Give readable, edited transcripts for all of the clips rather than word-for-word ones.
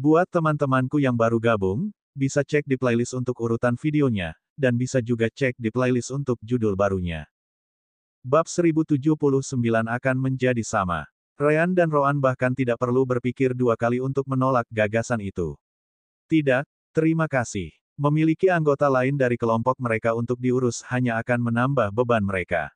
Buat teman-temanku yang baru gabung, bisa cek di playlist untuk urutan videonya, dan bisa juga cek di playlist untuk judul barunya. Bab 1079 akan menjadi sama. Ryan dan Roan bahkan tidak perlu berpikir dua kali untuk menolak gagasan itu. Tidak, terima kasih. Memiliki anggota lain dari kelompok mereka untuk diurus hanya akan menambah beban mereka.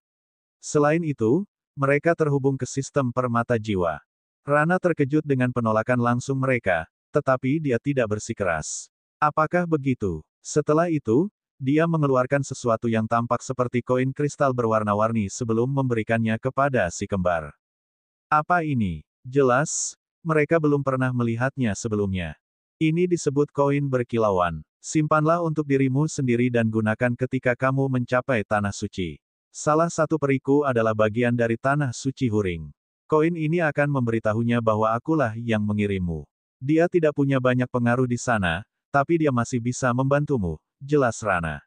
Selain itu, mereka terhubung ke sistem permata jiwa. Rana terkejut dengan penolakan langsung mereka, tetapi dia tidak bersikeras. Apakah begitu? Setelah itu, dia mengeluarkan sesuatu yang tampak seperti koin kristal berwarna-warni sebelum memberikannya kepada si kembar. Apa ini? Jelas, mereka belum pernah melihatnya sebelumnya. Ini disebut koin berkilauan. Simpanlah untuk dirimu sendiri dan gunakan ketika kamu mencapai tanah suci. Salah satu periku adalah bagian dari tanah suci Huring. Koin ini akan memberitahunya bahwa akulah yang mengirimmu. Dia tidak punya banyak pengaruh di sana, tapi dia masih bisa membantumu, jelas Rana.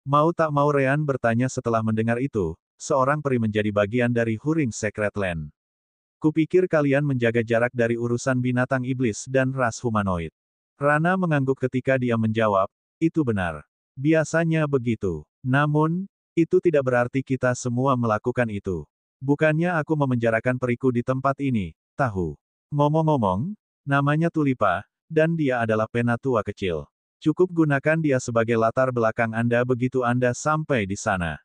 Mau tak mau Ryan bertanya setelah mendengar itu, seorang peri menjadi bagian dari Huring Secret Land. Kupikir kalian menjaga jarak dari urusan binatang iblis dan ras humanoid. Rana mengangguk ketika dia menjawab, itu benar. Biasanya begitu. Namun, itu tidak berarti kita semua melakukan itu. Bukannya aku memenjarakan periku di tempat ini, tahu. Ngomong-ngomong, namanya Tulipa, dan dia adalah penatua kecil. Cukup gunakan dia sebagai latar belakang Anda begitu Anda sampai di sana.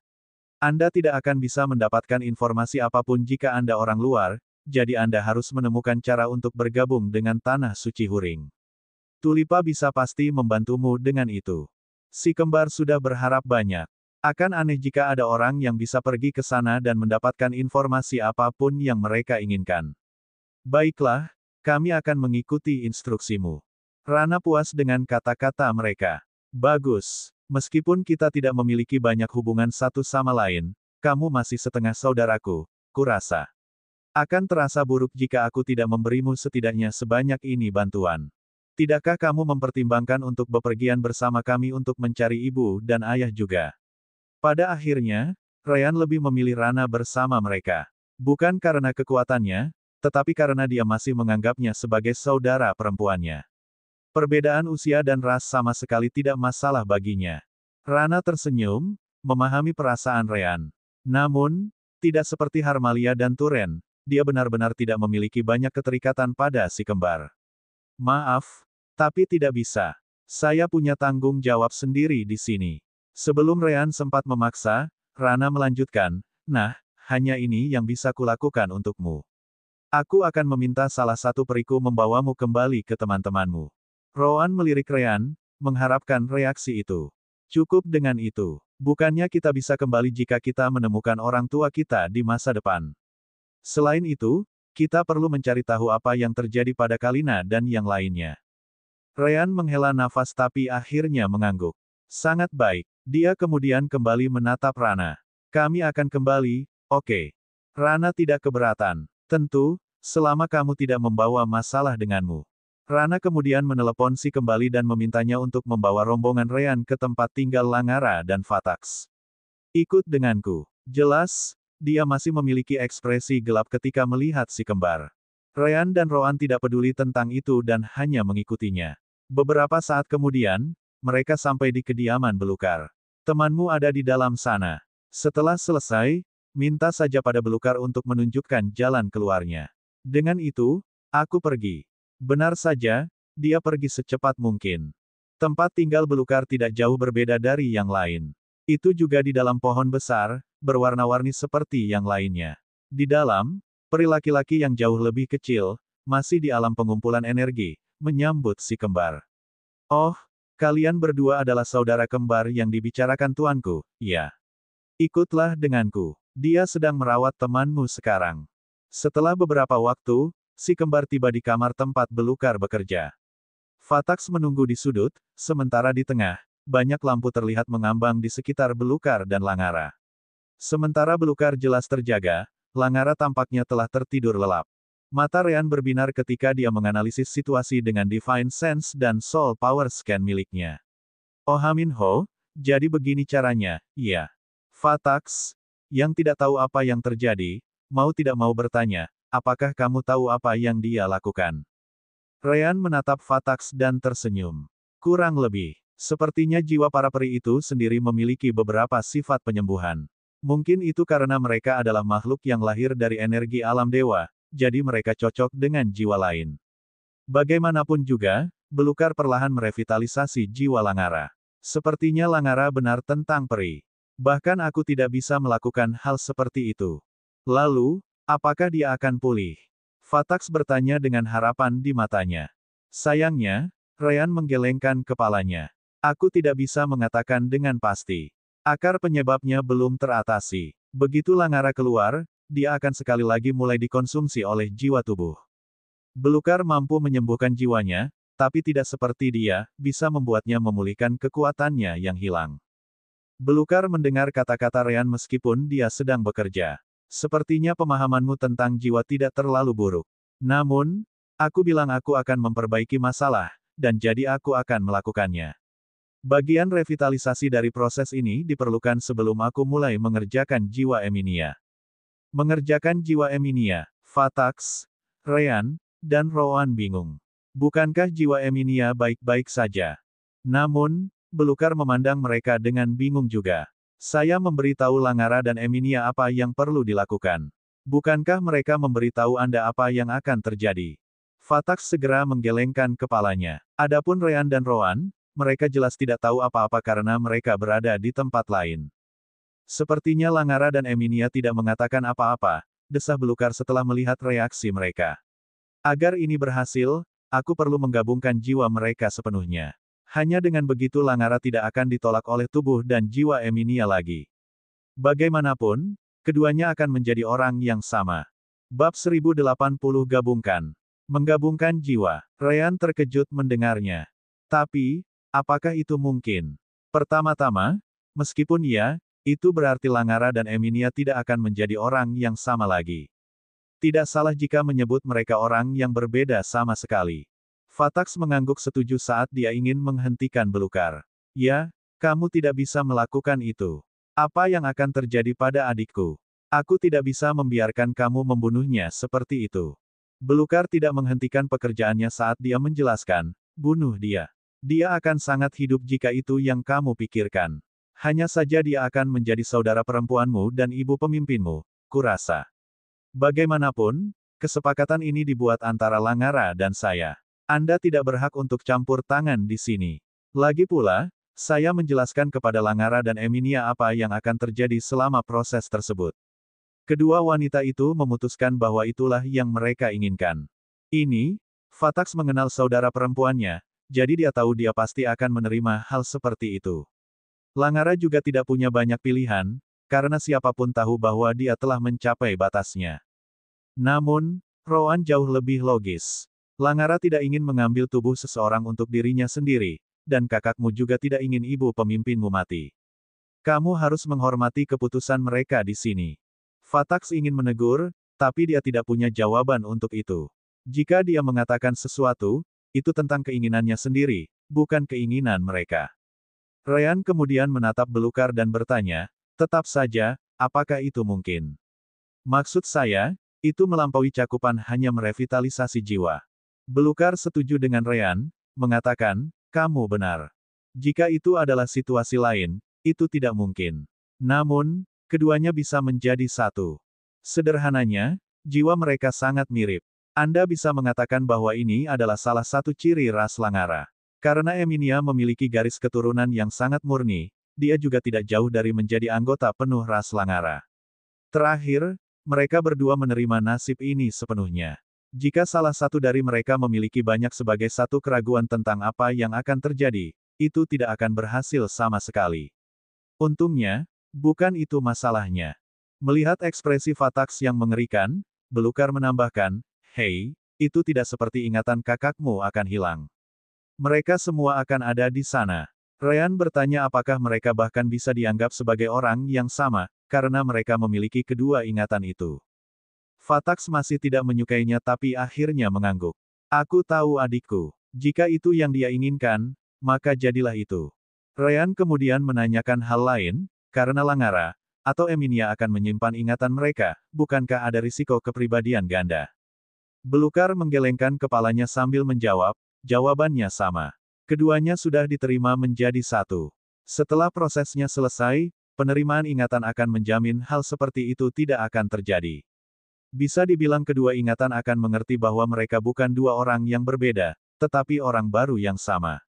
Anda tidak akan bisa mendapatkan informasi apapun jika Anda orang luar, jadi Anda harus menemukan cara untuk bergabung dengan tanah suci Huring. Tulipa bisa pasti membantumu dengan itu. Si kembar sudah berharap banyak. Akan aneh jika ada orang yang bisa pergi ke sana dan mendapatkan informasi apapun yang mereka inginkan. Baiklah, kami akan mengikuti instruksimu. Rana puas dengan kata-kata mereka. Bagus. Meskipun kita tidak memiliki banyak hubungan satu sama lain, kamu masih setengah saudaraku, kurasa. Akan terasa buruk jika aku tidak memberimu setidaknya sebanyak ini bantuan. Tidakkah kamu mempertimbangkan untuk bepergian bersama kami untuk mencari ibu dan ayah juga? Pada akhirnya, Ryan lebih memilih Rana bersama mereka. Bukan karena kekuatannya, tetapi karena dia masih menganggapnya sebagai saudara perempuannya. Perbedaan usia dan ras sama sekali tidak masalah baginya. Rana tersenyum, memahami perasaan Ryan. Namun, tidak seperti Harmalia dan Turen, dia benar-benar tidak memiliki banyak keterikatan pada si kembar. Maaf, tapi tidak bisa. Saya punya tanggung jawab sendiri di sini. Sebelum Ryan sempat memaksa, Rana melanjutkan, nah, hanya ini yang bisa kulakukan untukmu. Aku akan meminta salah satu periku membawamu kembali ke teman-temanmu. Roan melirik Ryan, mengharapkan reaksi itu. Cukup dengan itu. Bukannya kita bisa kembali jika kita menemukan orang tua kita di masa depan. Selain itu, kita perlu mencari tahu apa yang terjadi pada Kalina dan yang lainnya. Ryan menghela nafas tapi akhirnya mengangguk. Sangat baik. Dia kemudian kembali menatap Rana. Kami akan kembali, oke. Rana tidak keberatan. Tentu, selama kamu tidak membawa masalah denganmu. Rana kemudian menelepon si kembali dan memintanya untuk membawa rombongan Ryan ke tempat tinggal Langara dan Fatax. Ikut denganku. Jelas, dia masih memiliki ekspresi gelap ketika melihat si kembar. Ryan dan Roan tidak peduli tentang itu dan hanya mengikutinya. Beberapa saat kemudian, mereka sampai di kediaman Belukar. Temanmu ada di dalam sana. Setelah selesai, minta saja pada Belukar untuk menunjukkan jalan keluarnya. Dengan itu, aku pergi. Benar saja, dia pergi secepat mungkin. Tempat tinggal Belukar tidak jauh berbeda dari yang lain. Itu juga di dalam pohon besar, berwarna-warni seperti yang lainnya. Di dalam, peri laki-laki yang jauh lebih kecil, masih di alam pengumpulan energi, menyambut si kembar. Oh, kalian berdua adalah saudara kembar yang dibicarakan tuanku, ya. Ikutlah denganku. Dia sedang merawat temanmu sekarang. Setelah beberapa waktu, si kembar tiba di kamar tempat Belukar bekerja. Fatax menunggu di sudut, sementara di tengah, banyak lampu terlihat mengambang di sekitar Belukar dan Langara. Sementara Belukar jelas terjaga, Langara tampaknya telah tertidur lelap. Mata Ryan berbinar ketika dia menganalisis situasi dengan Divine Sense dan Soul Power Scan miliknya. Oh Minho, jadi begini caranya, iya. Fatax, yang tidak tahu apa yang terjadi, mau tidak mau bertanya, apakah kamu tahu apa yang dia lakukan? Ryan menatap Fatax dan tersenyum. Kurang lebih, sepertinya jiwa para peri itu sendiri memiliki beberapa sifat penyembuhan. Mungkin itu karena mereka adalah makhluk yang lahir dari energi alam dewa, jadi mereka cocok dengan jiwa lain. Bagaimanapun juga, Belukar perlahan merevitalisasi jiwa Langara. Sepertinya Langara benar tentang peri. Bahkan aku tidak bisa melakukan hal seperti itu. Lalu, apakah dia akan pulih? Fatax bertanya dengan harapan di matanya. Sayangnya, Ryan menggelengkan kepalanya. Aku tidak bisa mengatakan dengan pasti. Akar penyebabnya belum teratasi. Begitu Langara keluar, dia akan sekali lagi mulai dikonsumsi oleh jiwa tubuh. Belukar mampu menyembuhkan jiwanya, tapi tidak seperti dia, bisa membuatnya memulihkan kekuatannya yang hilang. Belukar mendengar kata-kata Ryan meskipun dia sedang bekerja. Sepertinya pemahamanmu tentang jiwa tidak terlalu buruk. Namun, aku bilang aku akan memperbaiki masalah, dan jadi aku akan melakukannya. Bagian revitalisasi dari proses ini diperlukan sebelum aku mulai mengerjakan jiwa Emilia. Mengerjakan jiwa Emilia, Fatax, Ryan, dan Rowan bingung. Bukankah jiwa Emilia baik-baik saja? Namun, Belukar memandang mereka dengan bingung juga. Saya memberitahu Langara dan Emilia apa yang perlu dilakukan. Bukankah mereka memberitahu Anda apa yang akan terjadi? Fatax segera menggelengkan kepalanya. Adapun Ryan dan Rowan, mereka jelas tidak tahu apa-apa karena mereka berada di tempat lain. Sepertinya Langara dan Emilia tidak mengatakan apa-apa, desah Belukar setelah melihat reaksi mereka. Agar ini berhasil, aku perlu menggabungkan jiwa mereka sepenuhnya. Hanya dengan begitu Langara tidak akan ditolak oleh tubuh dan jiwa Emilia lagi. Bagaimanapun, keduanya akan menjadi orang yang sama. Bab 1080 gabungkan. Menggabungkan jiwa. Ryan terkejut mendengarnya. Tapi, apakah itu mungkin? Pertama-tama, meskipun iya, itu berarti Langara dan Emilia tidak akan menjadi orang yang sama lagi. Tidak salah jika menyebut mereka orang yang berbeda sama sekali. Fatax mengangguk setuju saat dia ingin menghentikan Belukar. Ya, kamu tidak bisa melakukan itu. Apa yang akan terjadi pada adikku? Aku tidak bisa membiarkan kamu membunuhnya seperti itu. Belukar tidak menghentikan pekerjaannya saat dia menjelaskan, bunuh dia. Dia akan sangat hidup jika itu yang kamu pikirkan. Hanya saja dia akan menjadi saudara perempuanmu dan ibu pemimpinmu, kurasa. Bagaimanapun, kesepakatan ini dibuat antara Langara dan saya. Anda tidak berhak untuk campur tangan di sini. Lagi pula, saya menjelaskan kepada Langara dan Emilia apa yang akan terjadi selama proses tersebut. Kedua wanita itu memutuskan bahwa itulah yang mereka inginkan. Ini, Fatax mengenal saudara perempuannya, jadi dia tahu dia pasti akan menerima hal seperti itu. Langara juga tidak punya banyak pilihan, karena siapapun tahu bahwa dia telah mencapai batasnya. Namun, Rowan jauh lebih logis. Langara tidak ingin mengambil tubuh seseorang untuk dirinya sendiri, dan kakakmu juga tidak ingin ibu pemimpinmu mati. Kamu harus menghormati keputusan mereka di sini. Fatax ingin menegur, tapi dia tidak punya jawaban untuk itu. Jika dia mengatakan sesuatu, itu tentang keinginannya sendiri, bukan keinginan mereka. Ryan kemudian menatap Belukar dan bertanya, tetap saja, apakah itu mungkin? Maksud saya, itu melampaui cakupan hanya merevitalisasi jiwa. Belukar setuju dengan Ryan, mengatakan, kamu benar. Jika itu adalah situasi lain, itu tidak mungkin. Namun, keduanya bisa menjadi satu. Sederhananya, jiwa mereka sangat mirip. Anda bisa mengatakan bahwa ini adalah salah satu ciri ras Langara. Karena Emilia memiliki garis keturunan yang sangat murni, dia juga tidak jauh dari menjadi anggota penuh ras Langara. Terakhir, mereka berdua menerima nasib ini sepenuhnya. Jika salah satu dari mereka memiliki banyak sebagai satu keraguan tentang apa yang akan terjadi, itu tidak akan berhasil sama sekali. Untungnya, bukan itu masalahnya. Melihat ekspresi Fatax yang mengerikan, Belukar menambahkan, hei, itu tidak seperti ingatan kakakmu akan hilang. Mereka semua akan ada di sana. Ryan bertanya apakah mereka bahkan bisa dianggap sebagai orang yang sama, karena mereka memiliki kedua ingatan itu. Fatax masih tidak menyukainya tapi akhirnya mengangguk. Aku tahu adikku. Jika itu yang dia inginkan, maka jadilah itu. Ryan kemudian menanyakan hal lain, karena Langara, atau Emilia akan menyimpan ingatan mereka, bukankah ada risiko kepribadian ganda? Belukar menggelengkan kepalanya sambil menjawab, jawabannya sama. Keduanya sudah diterima menjadi satu. Setelah prosesnya selesai, penerimaan ingatan akan menjamin hal seperti itu tidak akan terjadi. Bisa dibilang kedua ingatan akan mengerti bahwa mereka bukan dua orang yang berbeda, tetapi orang baru yang sama.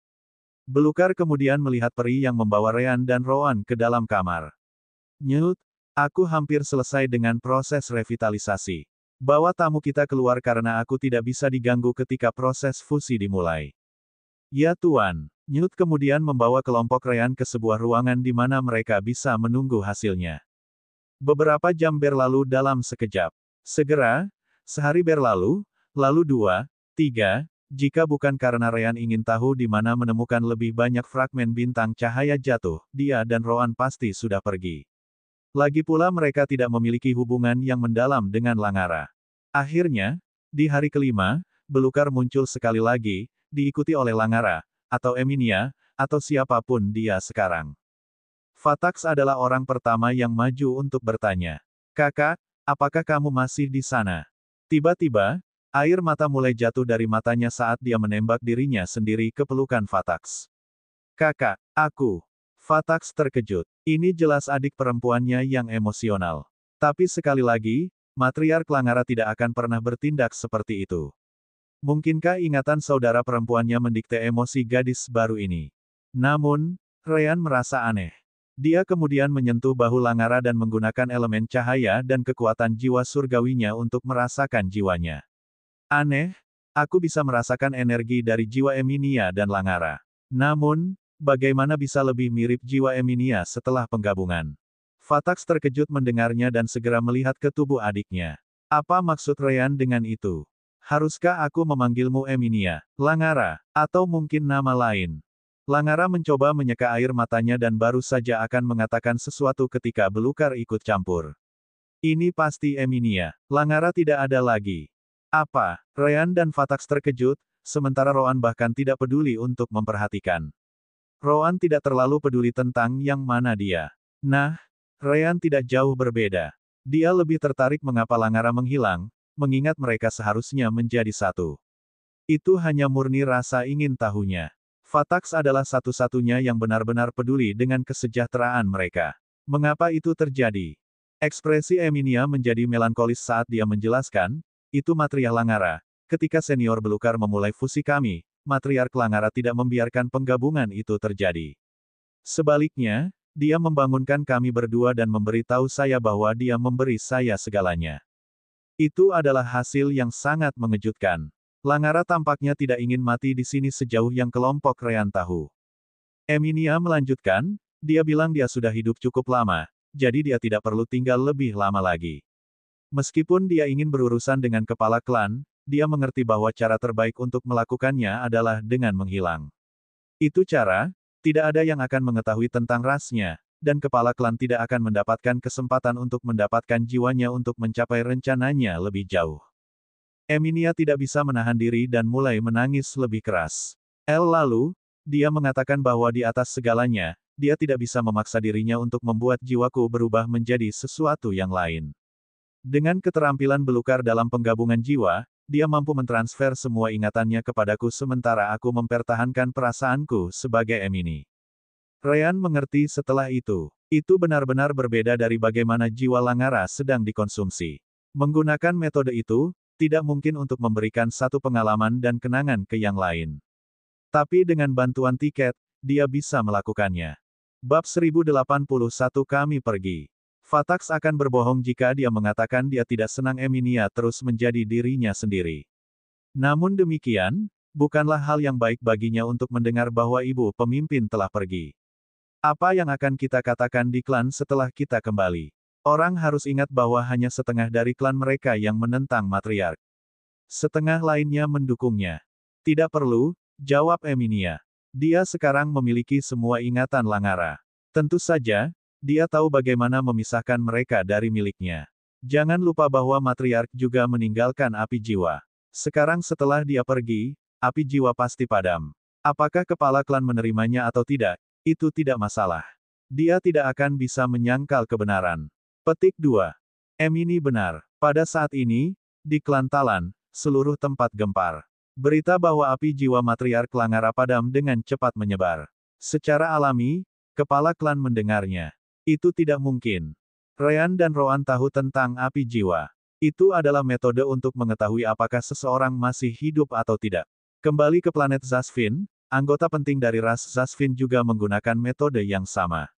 Belukar kemudian melihat peri yang membawa Ryan dan Rowan ke dalam kamar. Nyut, aku hampir selesai dengan proses revitalisasi. Bawa tamu kita keluar karena aku tidak bisa diganggu ketika proses fusi dimulai. Ya Tuan. Nyut kemudian membawa kelompok Ryan ke sebuah ruangan di mana mereka bisa menunggu hasilnya. Beberapa jam berlalu dalam sekejap. Segera, sehari berlalu, lalu 2, 3, jika bukan karena Ryan ingin tahu di mana menemukan lebih banyak fragmen bintang cahaya jatuh, dia dan Rowan pasti sudah pergi. Lagi pula mereka tidak memiliki hubungan yang mendalam dengan Langara. Akhirnya, di hari kelima, Belukar muncul sekali lagi, diikuti oleh Langara, atau Emilia, atau siapapun dia sekarang. Fatax adalah orang pertama yang maju untuk bertanya. Kakak, apakah kamu masih di sana? Tiba-tiba, air mata mulai jatuh dari matanya saat dia menembak dirinya sendiri ke pelukan Fatax. Kakak, aku. Fatax terkejut. Ini jelas adik perempuannya yang emosional. Tapi sekali lagi, matriark Langara tidak akan pernah bertindak seperti itu. Mungkinkah ingatan saudara perempuannya mendikte emosi gadis baru ini? Namun, Ryan merasa aneh. Dia kemudian menyentuh bahu Langara dan menggunakan elemen cahaya dan kekuatan jiwa surgawinya untuk merasakan jiwanya. Aneh, aku bisa merasakan energi dari jiwa Emilia dan Langara. Namun, bagaimana bisa lebih mirip jiwa Emilia setelah penggabungan? Fatax terkejut mendengarnya dan segera melihat ke tubuh adiknya. Apa maksud Ryan dengan itu? Haruskah aku memanggilmu Emilia, Langara, atau mungkin nama lain? Langara mencoba menyeka air matanya dan baru saja akan mengatakan sesuatu ketika Belukar ikut campur. Ini pasti Emilia. Langara tidak ada lagi. Apa? Ryan dan Fatax terkejut, sementara Rowan bahkan tidak peduli untuk memperhatikan. Rowan tidak terlalu peduli tentang yang mana dia. Nah, Ryan tidak jauh berbeda. Dia lebih tertarik mengapa Langara menghilang, mengingat mereka seharusnya menjadi satu. Itu hanya murni rasa ingin tahunya. Fatax adalah satu-satunya yang benar-benar peduli dengan kesejahteraan mereka. Mengapa itu terjadi? Ekspresi Emilia menjadi melankolis saat dia menjelaskan, itu matriark Langara. Ketika senior Belukar memulai fusi kami, matriark Langara tidak membiarkan penggabungan itu terjadi. Sebaliknya, dia membangunkan kami berdua dan memberitahu saya bahwa dia memberi saya segalanya. Itu adalah hasil yang sangat mengejutkan. Langara tampaknya tidak ingin mati di sini sejauh yang kelompok Ryan tahu. Emilia melanjutkan, dia bilang dia sudah hidup cukup lama, jadi dia tidak perlu tinggal lebih lama lagi. Meskipun dia ingin berurusan dengan kepala klan, dia mengerti bahwa cara terbaik untuk melakukannya adalah dengan menghilang. Itu cara, tidak ada yang akan mengetahui tentang rasnya, dan kepala klan tidak akan mendapatkan kesempatan untuk mendapatkan jiwanya untuk mencapai rencananya lebih jauh. Emilia tidak bisa menahan diri dan mulai menangis lebih keras. Lalu, dia mengatakan bahwa di atas segalanya, dia tidak bisa memaksa dirinya untuk membuat jiwaku berubah menjadi sesuatu yang lain. Dengan keterampilan Belukar dalam penggabungan jiwa, dia mampu mentransfer semua ingatannya kepadaku sementara aku mempertahankan perasaanku sebagai Emini. Ryan mengerti setelah itu. Itu benar-benar berbeda dari bagaimana jiwa Langara sedang dikonsumsi. Menggunakan metode itu, tidak mungkin untuk memberikan satu pengalaman dan kenangan ke yang lain. Tapi dengan bantuan tiket, dia bisa melakukannya. Bab 1081 kami pergi. Fatax akan berbohong jika dia mengatakan dia tidak senang Emilia terus menjadi dirinya sendiri. Namun demikian, bukanlah hal yang baik baginya untuk mendengar bahwa ibu pemimpin telah pergi. Apa yang akan kita katakan di klan setelah kita kembali? Orang harus ingat bahwa hanya setengah dari klan mereka yang menentang matriark. Setengah lainnya mendukungnya. Tidak perlu, jawab Emilia. Dia sekarang memiliki semua ingatan Langara. Tentu saja, dia tahu bagaimana memisahkan mereka dari miliknya. Jangan lupa bahwa matriark juga meninggalkan api jiwa. Sekarang setelah dia pergi, api jiwa pasti padam. Apakah kepala klan menerimanya atau tidak, itu tidak masalah. Dia tidak akan bisa menyangkal kebenaran. Petik 2. Emini benar. Pada saat ini, di klan Talan, seluruh tempat gempar. Berita bahwa api jiwa matriark Langara padam dengan cepat menyebar. Secara alami, kepala klan mendengarnya. Itu tidak mungkin. Ryan dan Roan tahu tentang api jiwa. Itu adalah metode untuk mengetahui apakah seseorang masih hidup atau tidak. Kembali ke planet Zasvin, anggota penting dari ras Zasvin juga menggunakan metode yang sama.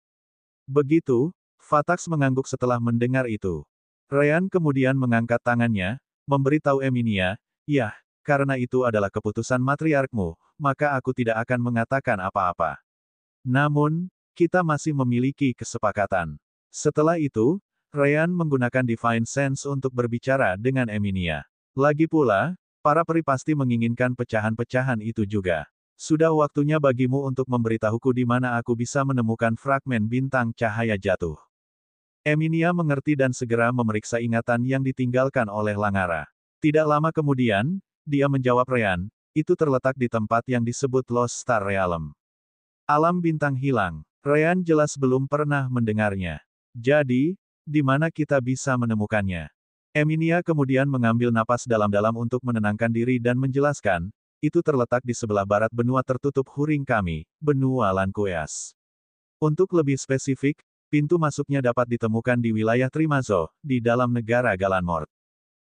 Begitu, Fatax mengangguk setelah mendengar itu. Ryan kemudian mengangkat tangannya, memberitahu Emilia, "Ya, karena itu adalah keputusan matriarkmu, maka aku tidak akan mengatakan apa-apa. Namun, kita masih memiliki kesepakatan." Setelah itu, Ryan menggunakan Divine Sense untuk berbicara dengan Emilia. Lagi pula, para peri pasti menginginkan pecahan-pecahan itu juga. Sudah waktunya bagimu untuk memberitahuku di mana aku bisa menemukan fragmen bintang cahaya jatuh. Emilia mengerti dan segera memeriksa ingatan yang ditinggalkan oleh Langara. Tidak lama kemudian, dia menjawab Ryan, itu terletak di tempat yang disebut Lost Star Realm. Alam bintang hilang. Ryan jelas belum pernah mendengarnya. Jadi, di mana kita bisa menemukannya? Emilia kemudian mengambil napas dalam-dalam untuk menenangkan diri dan menjelaskan, itu terletak di sebelah barat benua tertutup Huring kami, benua Lankueas. Untuk lebih spesifik, pintu masuknya dapat ditemukan di wilayah Trimazo, di dalam negara Galanmort.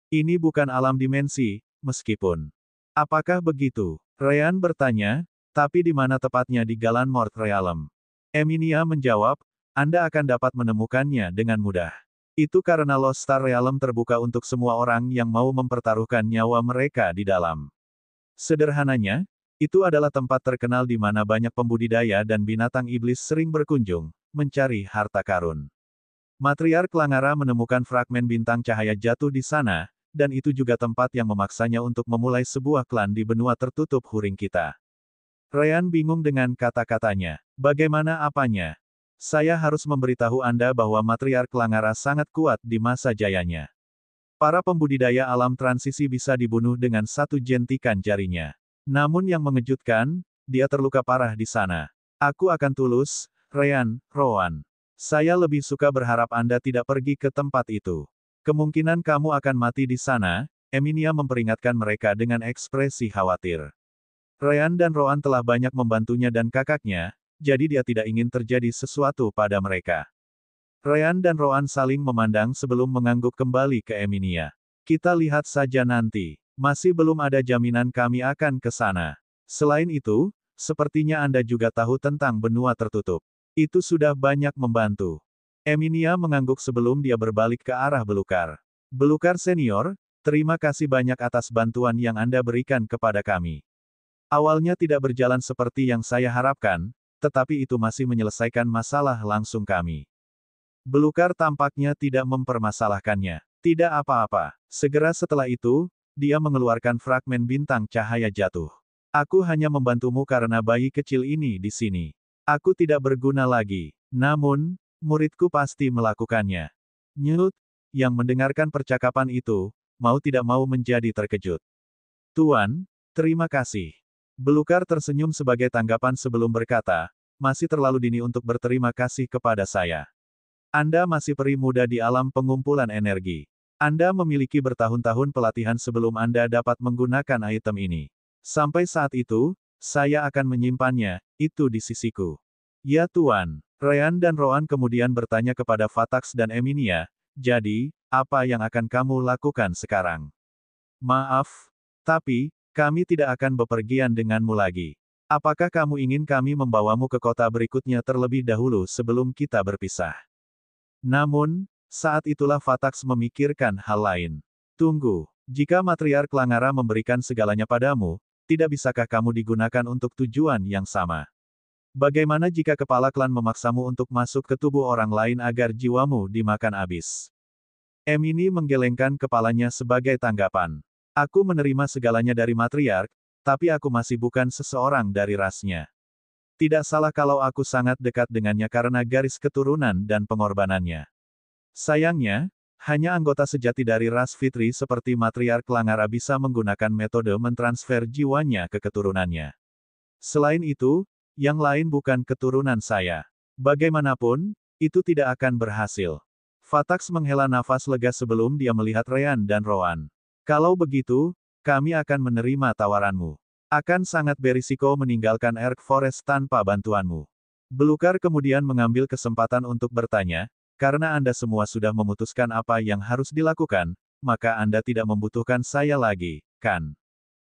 Ini bukan alam dimensi, meskipun. Apakah begitu? Ryan bertanya, tapi di mana tepatnya di Galanmort Realm? Emilia menjawab, Anda akan dapat menemukannya dengan mudah. Itu karena Lost Star Realm terbuka untuk semua orang yang mau mempertaruhkan nyawa mereka di dalam. Sederhananya, itu adalah tempat terkenal di mana banyak pembudidaya dan binatang iblis sering berkunjung, mencari harta karun. Matriark Langara menemukan fragmen bintang cahaya jatuh di sana, dan itu juga tempat yang memaksanya untuk memulai sebuah klan di benua tertutup Huring kita. Ryan bingung dengan kata-katanya. Bagaimana apanya? Saya harus memberitahu Anda bahwa Matriark Langara sangat kuat di masa jayanya. Para pembudidaya alam transisi bisa dibunuh dengan satu jentikan jarinya. Namun yang mengejutkan, dia terluka parah di sana. Aku akan tulus, Ryan, Rowan. Saya lebih suka berharap Anda tidak pergi ke tempat itu. Kemungkinan kamu akan mati di sana, Emilia memperingatkan mereka dengan ekspresi khawatir. Ryan dan Rowan telah banyak membantunya dan kakaknya, jadi dia tidak ingin terjadi sesuatu pada mereka. Ryan dan Rowan saling memandang sebelum mengangguk kembali ke Emilia. Kita lihat saja nanti. Masih belum ada jaminan kami akan ke sana. Selain itu, sepertinya Anda juga tahu tentang benua tertutup. Itu sudah banyak membantu. Emilia mengangguk sebelum dia berbalik ke arah Belukar. Belukar senior, terima kasih banyak atas bantuan yang Anda berikan kepada kami. Awalnya tidak berjalan seperti yang saya harapkan, tetapi itu masih menyelesaikan masalah langsung kami. Belukar tampaknya tidak mempermasalahkannya. Tidak apa-apa. Segera setelah itu, dia mengeluarkan fragmen bintang cahaya jatuh. Aku hanya membantumu karena bayi kecil ini di sini. Aku tidak berguna lagi. Namun, muridku pasti melakukannya. Newt, yang mendengarkan percakapan itu, mau tidak mau menjadi terkejut. Tuan, terima kasih. Belukar tersenyum sebagai tanggapan sebelum berkata, masih terlalu dini untuk berterima kasih kepada saya. Anda masih peri muda di alam pengumpulan energi. Anda memiliki bertahun-tahun pelatihan sebelum Anda dapat menggunakan item ini. Sampai saat itu, saya akan menyimpannya, itu di sisiku. Ya Tuan. Ryan dan Rowan kemudian bertanya kepada Fatax dan Emilia, jadi, apa yang akan kamu lakukan sekarang? Maaf, tapi, kami tidak akan bepergian denganmu lagi. Apakah kamu ingin kami membawamu ke kota berikutnya terlebih dahulu sebelum kita berpisah? Namun, saat itulah Fatax memikirkan hal lain. Tunggu, jika Matriark Langara memberikan segalanya padamu, tidak bisakah kamu digunakan untuk tujuan yang sama? Bagaimana jika kepala klan memaksamu untuk masuk ke tubuh orang lain agar jiwamu dimakan habis? Emini menggelengkan kepalanya sebagai tanggapan. Aku menerima segalanya dari Matriark, tapi aku masih bukan seseorang dari rasnya. Tidak salah kalau aku sangat dekat dengannya karena garis keturunan dan pengorbanannya. Sayangnya, hanya anggota sejati dari ras Fitri seperti Matriark Langara bisa menggunakan metode mentransfer jiwanya ke keturunannya. Selain itu, yang lain bukan keturunan saya. Bagaimanapun, itu tidak akan berhasil. Fatax menghela nafas lega sebelum dia melihat Ryan dan Rowan. Kalau begitu, kami akan menerima tawaranmu. Akan sangat berisiko meninggalkan Erk Forest tanpa bantuanmu. Belukar kemudian mengambil kesempatan untuk bertanya, karena Anda semua sudah memutuskan apa yang harus dilakukan, maka Anda tidak membutuhkan saya lagi, kan?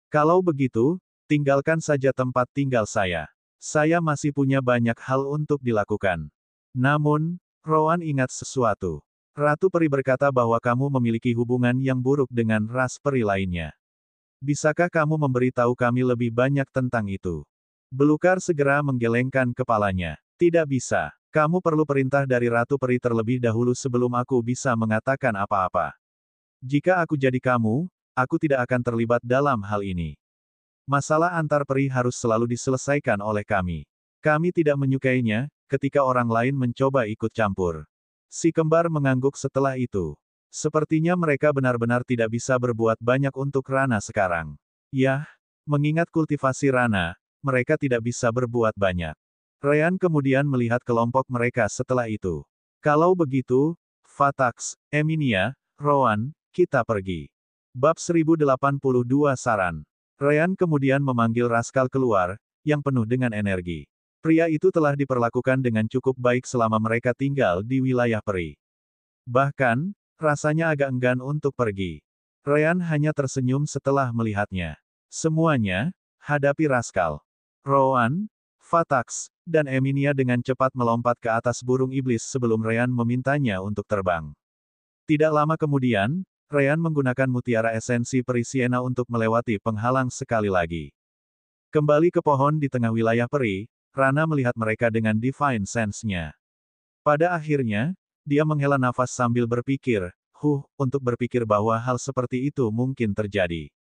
Kalau begitu, tinggalkan saja tempat tinggal saya. Saya masih punya banyak hal untuk dilakukan. Namun, Rowan ingat sesuatu. Ratu Peri berkata bahwa kamu memiliki hubungan yang buruk dengan ras peri lainnya. Bisakah kamu memberitahu kami lebih banyak tentang itu? Belukar segera menggelengkan kepalanya. Tidak bisa. Kamu perlu perintah dari Ratu Peri terlebih dahulu sebelum aku bisa mengatakan apa-apa. Jika aku jadi kamu, aku tidak akan terlibat dalam hal ini. Masalah antar peri harus selalu diselesaikan oleh kami. Kami tidak menyukainya, ketika orang lain mencoba ikut campur. Si kembar mengangguk setelah itu. Sepertinya mereka benar-benar tidak bisa berbuat banyak untuk Rana sekarang. Yah, mengingat kultivasi Rana, mereka tidak bisa berbuat banyak. Ryan kemudian melihat kelompok mereka setelah itu. Kalau begitu, Fatax, Eminia, Rowan, kita pergi. Bab 1082 Saran. Ryan kemudian memanggil Raskal keluar, yang penuh dengan energi. Pria itu telah diperlakukan dengan cukup baik selama mereka tinggal di wilayah peri. Bahkan, rasanya agak enggan untuk pergi. Ryan hanya tersenyum setelah melihatnya. Semuanya, hadapi Raskal. Rowan, Fatax, dan Eminia dengan cepat melompat ke atas burung iblis sebelum Ryan memintanya untuk terbang. Tidak lama kemudian, Ryan menggunakan mutiara esensi peri Siena untuk melewati penghalang sekali lagi. Kembali ke pohon di tengah wilayah peri, Rana melihat mereka dengan Divine Sense-nya. Pada akhirnya, dia menghela nafas sambil berpikir, untuk berpikir bahwa hal seperti itu mungkin terjadi.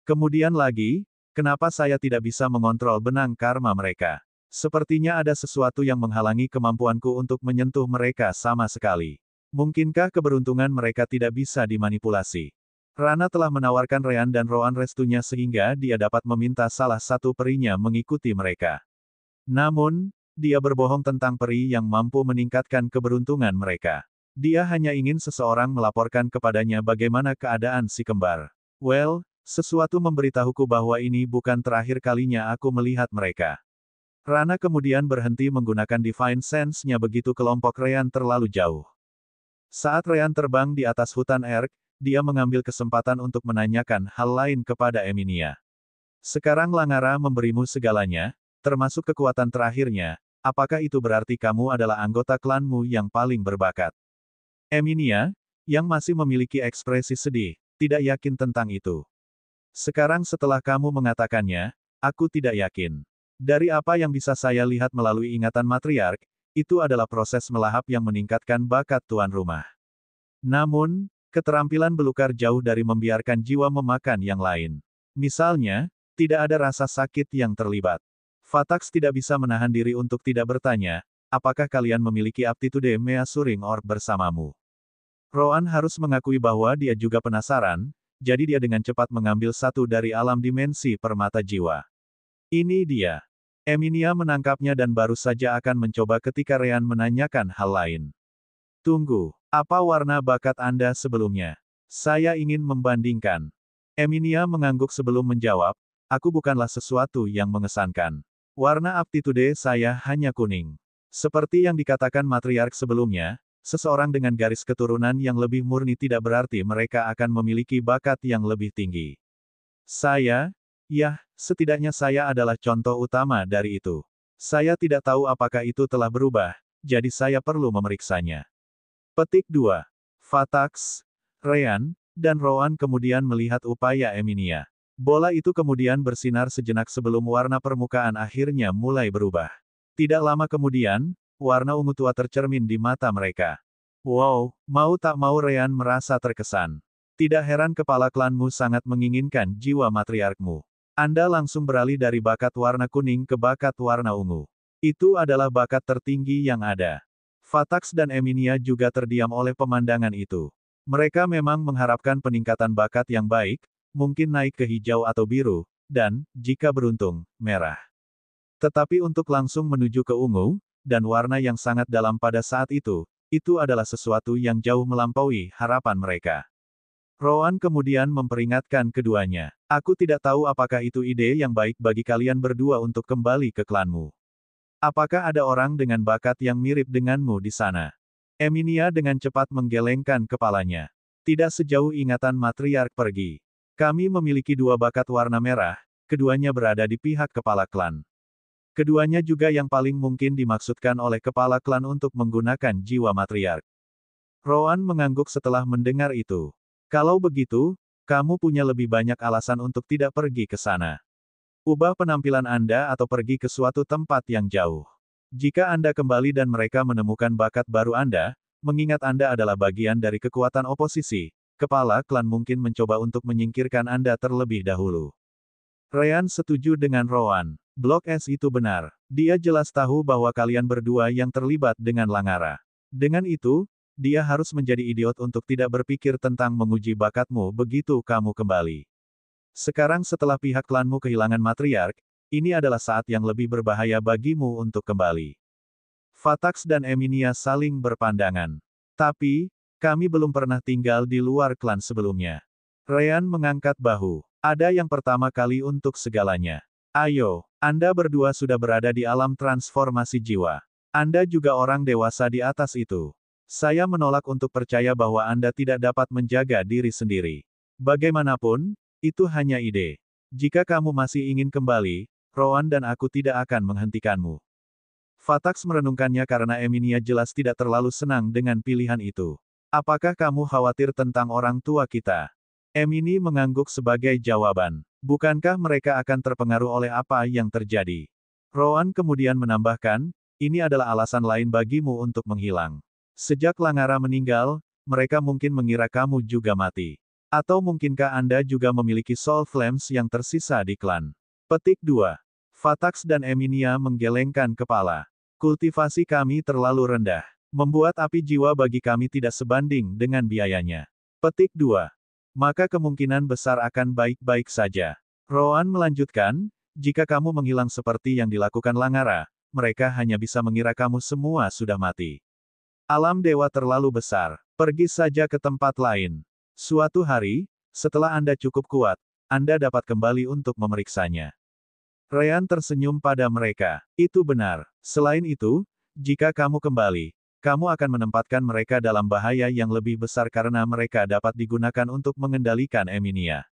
Kemudian lagi, kenapa saya tidak bisa mengontrol benang karma mereka? Sepertinya ada sesuatu yang menghalangi kemampuanku untuk menyentuh mereka sama sekali. Mungkinkah keberuntungan mereka tidak bisa dimanipulasi? Rana telah menawarkan Ryan dan Rowan restunya sehingga dia dapat meminta salah satu perinya mengikuti mereka. Namun, dia berbohong tentang peri yang mampu meningkatkan keberuntungan mereka. Dia hanya ingin seseorang melaporkan kepadanya bagaimana keadaan si kembar. Well, sesuatu memberitahuku bahwa ini bukan terakhir kalinya aku melihat mereka. Rana kemudian berhenti menggunakan Divine Sense-nya begitu kelompok Ryan terlalu jauh. Saat Ryan terbang di atas hutan Erk, dia mengambil kesempatan untuk menanyakan hal lain kepada Eminia. Sekarang Langara memberimu segalanya, termasuk kekuatan terakhirnya, apakah itu berarti kamu adalah anggota klanmu yang paling berbakat? Eminia, yang masih memiliki ekspresi sedih, tidak yakin tentang itu. Sekarang setelah kamu mengatakannya, aku tidak yakin. Dari apa yang bisa saya lihat melalui ingatan matriark, itu adalah proses melahap yang meningkatkan bakat tuan rumah. Namun, keterampilan belukar jauh dari membiarkan jiwa memakan yang lain. Misalnya, tidak ada rasa sakit yang terlibat. Fatax tidak bisa menahan diri untuk tidak bertanya, apakah kalian memiliki aptitude Measuring Orb bersamamu? Rowan harus mengakui bahwa dia juga penasaran, jadi dia dengan cepat mengambil satu dari alam dimensi permata jiwa. Ini dia. Eminia menangkapnya dan baru saja akan mencoba ketika Ryan menanyakan hal lain. Tunggu, apa warna bakat Anda sebelumnya? Saya ingin membandingkan. Eminia mengangguk sebelum menjawab, aku bukanlah sesuatu yang mengesankan. Warna aptitude saya hanya kuning. Seperti yang dikatakan matriark sebelumnya, seseorang dengan garis keturunan yang lebih murni tidak berarti mereka akan memiliki bakat yang lebih tinggi. Saya, setidaknya saya adalah contoh utama dari itu. Saya tidak tahu apakah itu telah berubah, jadi saya perlu memeriksanya. Petik 2. Fatax, Ryan, dan Rowan kemudian melihat upaya Eminia. Bola itu kemudian bersinar sejenak sebelum warna permukaan akhirnya mulai berubah. Tidak lama kemudian, warna ungu tua tercermin di mata mereka. Wow, mau tak mau Ryan merasa terkesan. Tidak heran kepala klanmu sangat menginginkan jiwa matriarkmu. Anda langsung beralih dari bakat warna kuning ke bakat warna ungu. Itu adalah bakat tertinggi yang ada. Fatax dan Eminia juga terdiam oleh pemandangan itu. Mereka memang mengharapkan peningkatan bakat yang baik, mungkin naik ke hijau atau biru, dan, jika beruntung, merah. Tetapi untuk langsung menuju ke ungu, dan warna yang sangat dalam pada saat itu adalah sesuatu yang jauh melampaui harapan mereka. Rowan kemudian memperingatkan keduanya. Aku tidak tahu apakah itu ide yang baik bagi kalian berdua untuk kembali ke klanmu. Apakah ada orang dengan bakat yang mirip denganmu di sana? Emilia dengan cepat menggelengkan kepalanya. Tidak sejauh ingatan matriark pergi. Kami memiliki dua bakat warna merah, keduanya berada di pihak kepala klan. Keduanya juga yang paling mungkin dimaksudkan oleh kepala klan untuk menggunakan jiwa matriark. Rowan mengangguk setelah mendengar itu. Kalau begitu, kamu punya lebih banyak alasan untuk tidak pergi ke sana. Ubah penampilan Anda atau pergi ke suatu tempat yang jauh. Jika Anda kembali dan mereka menemukan bakat baru Anda, mengingat Anda adalah bagian dari kekuatan oposisi, kepala klan mungkin mencoba untuk menyingkirkan Anda terlebih dahulu. Ryan setuju dengan Rowan. Blok S itu benar. Dia jelas tahu bahwa kalian berdua yang terlibat dengan Langara. Dengan itu, dia harus menjadi idiot untuk tidak berpikir tentang menguji bakatmu begitu kamu kembali. Sekarang setelah pihak klanmu kehilangan matriark, ini adalah saat yang lebih berbahaya bagimu untuk kembali. Fatax dan Emilia saling berpandangan. Tapi, kami belum pernah tinggal di luar klan sebelumnya. Ryan mengangkat bahu. Ada yang pertama kali untuk segalanya. Ayo, Anda berdua sudah berada di alam transformasi jiwa. Anda juga orang dewasa di atas itu. Saya menolak untuk percaya bahwa Anda tidak dapat menjaga diri sendiri. Bagaimanapun, itu hanya ide. Jika kamu masih ingin kembali, Rowan dan aku tidak akan menghentikanmu. Fatax merenungkannya karena Emilia jelas tidak terlalu senang dengan pilihan itu. Apakah kamu khawatir tentang orang tua kita? Emilia mengangguk sebagai jawaban. Bukankah mereka akan terpengaruh oleh apa yang terjadi? Rowan kemudian menambahkan, ini adalah alasan lain bagimu untuk menghilang. Sejak Langara meninggal, mereka mungkin mengira kamu juga mati. Atau mungkinkah Anda juga memiliki Soul Flames yang tersisa di klan? Petik 2. Fatax dan Emilia menggelengkan kepala. Kultivasi kami terlalu rendah. Membuat api jiwa bagi kami tidak sebanding dengan biayanya. Petik 2. Maka kemungkinan besar akan baik-baik saja. Rowan melanjutkan, jika kamu menghilang seperti yang dilakukan Langara, mereka hanya bisa mengira kamu semua sudah mati. Alam dewa terlalu besar. Pergi saja ke tempat lain. Suatu hari, setelah Anda cukup kuat, Anda dapat kembali untuk memeriksanya. Ryan tersenyum pada mereka. Itu benar. Selain itu, jika kamu kembali, kamu akan menempatkan mereka dalam bahaya yang lebih besar karena mereka dapat digunakan untuk mengendalikan Emilia.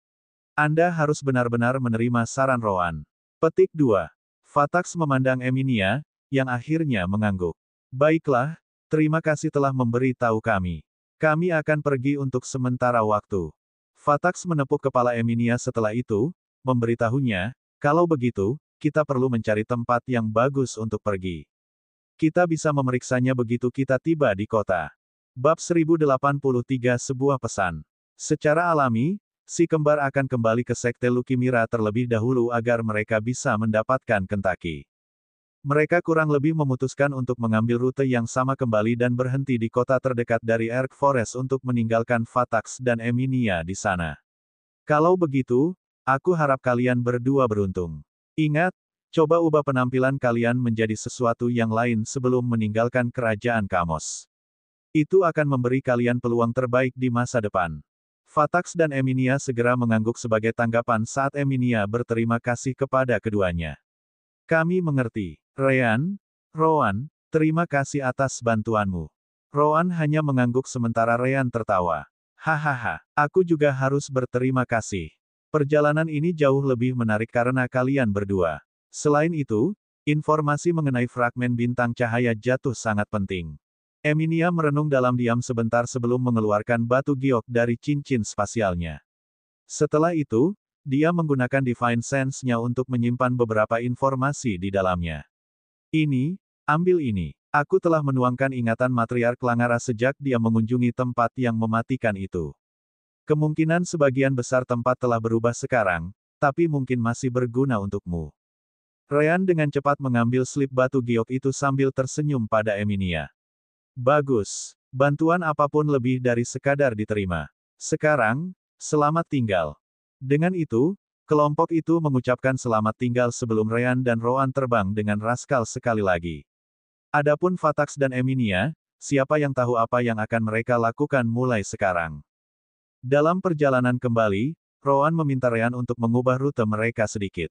Anda harus benar-benar menerima saran Rowan. Petik 2. Fatax memandang Emilia, yang akhirnya mengangguk. Baiklah, terima kasih telah memberi tahu kami. Kami akan pergi untuk sementara waktu. Fatax menepuk kepala Emilia setelah itu, memberitahunya, kalau begitu, kita perlu mencari tempat yang bagus untuk pergi. Kita bisa memeriksanya begitu kita tiba di kota. Bab 1083 Sebuah pesan. Secara alami, si kembar akan kembali ke Sekte Lukimira terlebih dahulu agar mereka bisa mendapatkan Kentucky. Mereka kurang lebih memutuskan untuk mengambil rute yang sama kembali dan berhenti di kota terdekat dari Erk Forest untuk meninggalkan Fatax dan Emilia di sana. Kalau begitu, aku harap kalian berdua beruntung. Ingat, coba ubah penampilan kalian menjadi sesuatu yang lain sebelum meninggalkan kerajaan Kamos. Itu akan memberi kalian peluang terbaik di masa depan. Fatax dan Emilia segera mengangguk sebagai tanggapan saat Emilia berterima kasih kepada keduanya. Kami mengerti. Ryan, Rowan, terima kasih atas bantuanmu. Rowan hanya mengangguk sementara Ryan tertawa. Hahaha, aku juga harus berterima kasih. Perjalanan ini jauh lebih menarik karena kalian berdua. Selain itu, informasi mengenai fragmen bintang cahaya jatuh sangat penting. Emilia merenung dalam diam sebentar sebelum mengeluarkan batu giok dari cincin spasialnya. Setelah itu, dia menggunakan Divine Sense-nya untuk menyimpan beberapa informasi di dalamnya. Ambil ini. Aku telah menuangkan ingatan matriark Langara sejak dia mengunjungi tempat yang mematikan itu. Kemungkinan sebagian besar tempat telah berubah sekarang, tapi mungkin masih berguna untukmu. Ryan dengan cepat mengambil slip batu giok itu sambil tersenyum pada Emilia. Bagus. Bantuan apapun lebih dari sekadar diterima. Sekarang, selamat tinggal. Dengan itu, kelompok itu mengucapkan selamat tinggal sebelum Ryan dan Rowan terbang dengan Raskal sekali lagi. Adapun Fatax dan Emilia, siapa yang tahu apa yang akan mereka lakukan mulai sekarang. Dalam perjalanan kembali, Rowan meminta Ryan untuk mengubah rute mereka sedikit.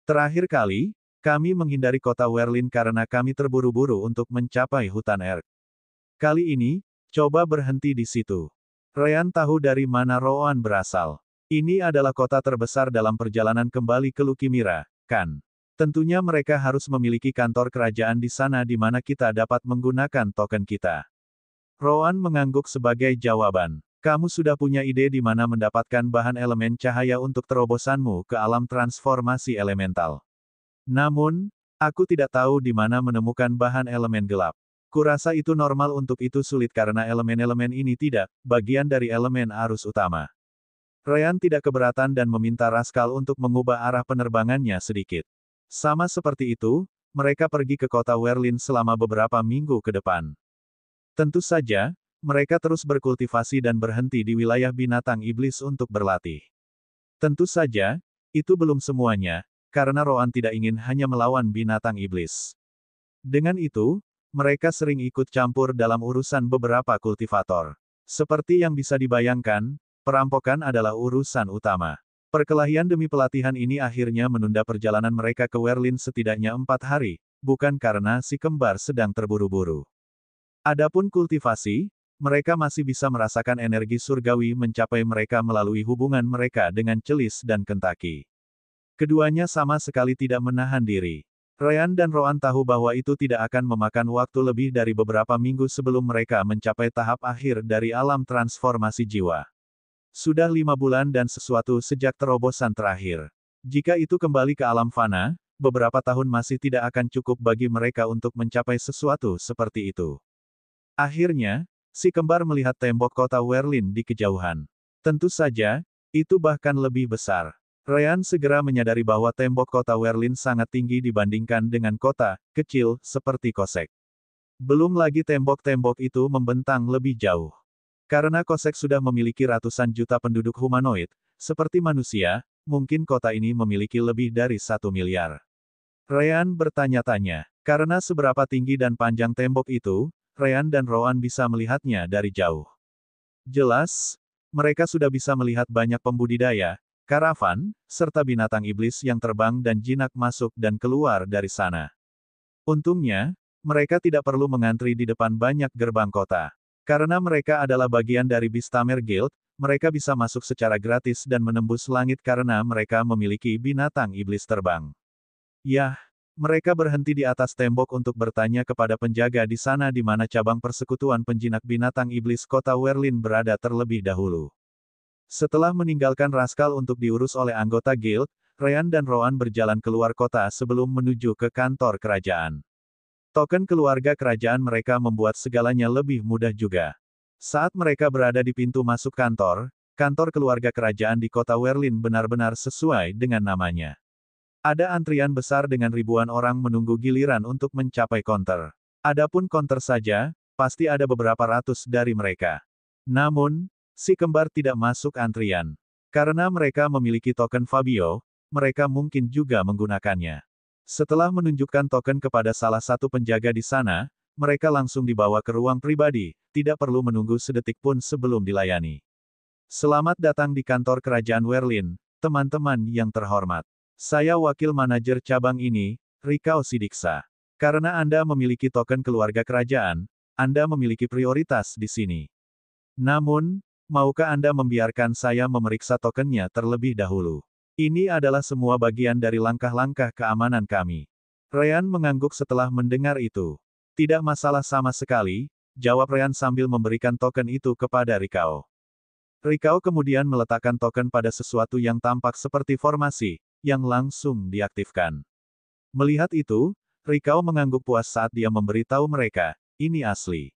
Terakhir kali, kami menghindari kota Werlin karena kami terburu-buru untuk mencapai hutan Erk. Kali ini, coba berhenti di situ. Ryan tahu dari mana Rowan berasal. Ini adalah kota terbesar dalam perjalanan kembali ke Lukimira, kan? Tentunya mereka harus memiliki kantor kerajaan di sana di mana kita dapat menggunakan token kita. Rowan mengangguk sebagai jawaban. Kamu sudah punya ide di mana mendapatkan bahan elemen cahaya untuk terobosanmu ke alam transformasi elemental. Namun, aku tidak tahu di mana menemukan bahan elemen gelap. Kurasa itu normal untuk itu sulit karena elemen-elemen ini tidak bagian dari elemen arus utama. Ryan tidak keberatan dan meminta Raskal untuk mengubah arah penerbangannya sedikit. Sama seperti itu, mereka pergi ke kota Werlin selama beberapa minggu ke depan. Tentu saja, mereka terus berkultivasi dan berhenti di wilayah binatang iblis untuk berlatih. Tentu saja, itu belum semuanya, karena Rowan tidak ingin hanya melawan binatang iblis. Dengan itu, mereka sering ikut campur dalam urusan beberapa kultivator. Seperti yang bisa dibayangkan, perampokan adalah urusan utama. Perkelahian demi pelatihan ini akhirnya menunda perjalanan mereka ke Werlin setidaknya 4 hari, bukan karena si kembar sedang terburu-buru. Adapun kultivasi, mereka masih bisa merasakan energi surgawi mencapai mereka melalui hubungan mereka dengan Celis dan Kentaki. Keduanya sama sekali tidak menahan diri. Ryan dan Rowan tahu bahwa itu tidak akan memakan waktu lebih dari beberapa minggu sebelum mereka mencapai tahap akhir dari alam transformasi jiwa. Sudah 5 bulan dan sesuatu sejak terobosan terakhir. Jika itu kembali ke alam fana, beberapa tahun masih tidak akan cukup bagi mereka untuk mencapai sesuatu seperti itu. Akhirnya, si kembar melihat tembok kota Werlin di kejauhan. Tentu saja, itu bahkan lebih besar. Ryan segera menyadari bahwa tembok kota Werlin sangat tinggi dibandingkan dengan kota kecil seperti Kosek. Belum lagi tembok-tembok itu membentang lebih jauh. Karena Kosek sudah memiliki ratusan juta penduduk humanoid, seperti manusia, mungkin kota ini memiliki lebih dari 1 miliar. Ryan bertanya-tanya, karena seberapa tinggi dan panjang tembok itu, Ryan dan Rowan bisa melihatnya dari jauh. Jelas, mereka sudah bisa melihat banyak pembudidaya, karavan, serta binatang iblis yang terbang dan jinak masuk dan keluar dari sana. Untungnya, mereka tidak perlu mengantri di depan banyak gerbang kota. Karena mereka adalah bagian dari Beastamer Guild, mereka bisa masuk secara gratis dan menembus langit karena mereka memiliki binatang iblis terbang. Yah, mereka berhenti di atas tembok untuk bertanya kepada penjaga di sana di mana cabang persekutuan penjinak binatang iblis kota Werlin berada terlebih dahulu. Setelah meninggalkan Raskal untuk diurus oleh anggota guild, Ryan dan Rowan berjalan keluar kota sebelum menuju ke kantor kerajaan. Token keluarga kerajaan mereka membuat segalanya lebih mudah juga. Saat mereka berada di pintu masuk kantor, kantor keluarga kerajaan di kota Werlin benar-benar sesuai dengan namanya. Ada antrian besar dengan ribuan orang menunggu giliran untuk mencapai konter. Adapun konter saja, pasti ada beberapa ratus dari mereka. Namun, si kembar tidak masuk antrian. Karena mereka memiliki token Fabio, mereka mungkin juga menggunakannya. Setelah menunjukkan token kepada salah satu penjaga di sana, mereka langsung dibawa ke ruang pribadi, tidak perlu menunggu sedetik pun sebelum dilayani. Selamat datang di kantor kerajaan Werlin, teman-teman yang terhormat. Saya wakil manajer cabang ini, Rikao Sidiksa. Karena Anda memiliki token keluarga kerajaan, Anda memiliki prioritas di sini. Namun, maukah Anda membiarkan saya memeriksa tokennya terlebih dahulu? Ini adalah semua bagian dari langkah-langkah keamanan kami. Ryan mengangguk setelah mendengar itu. Tidak masalah sama sekali, jawab Ryan sambil memberikan token itu kepada Rikao. Rikao kemudian meletakkan token pada sesuatu yang tampak seperti formasi, yang langsung diaktifkan. Melihat itu, Rikao mengangguk puas saat dia memberitahu mereka, ini asli.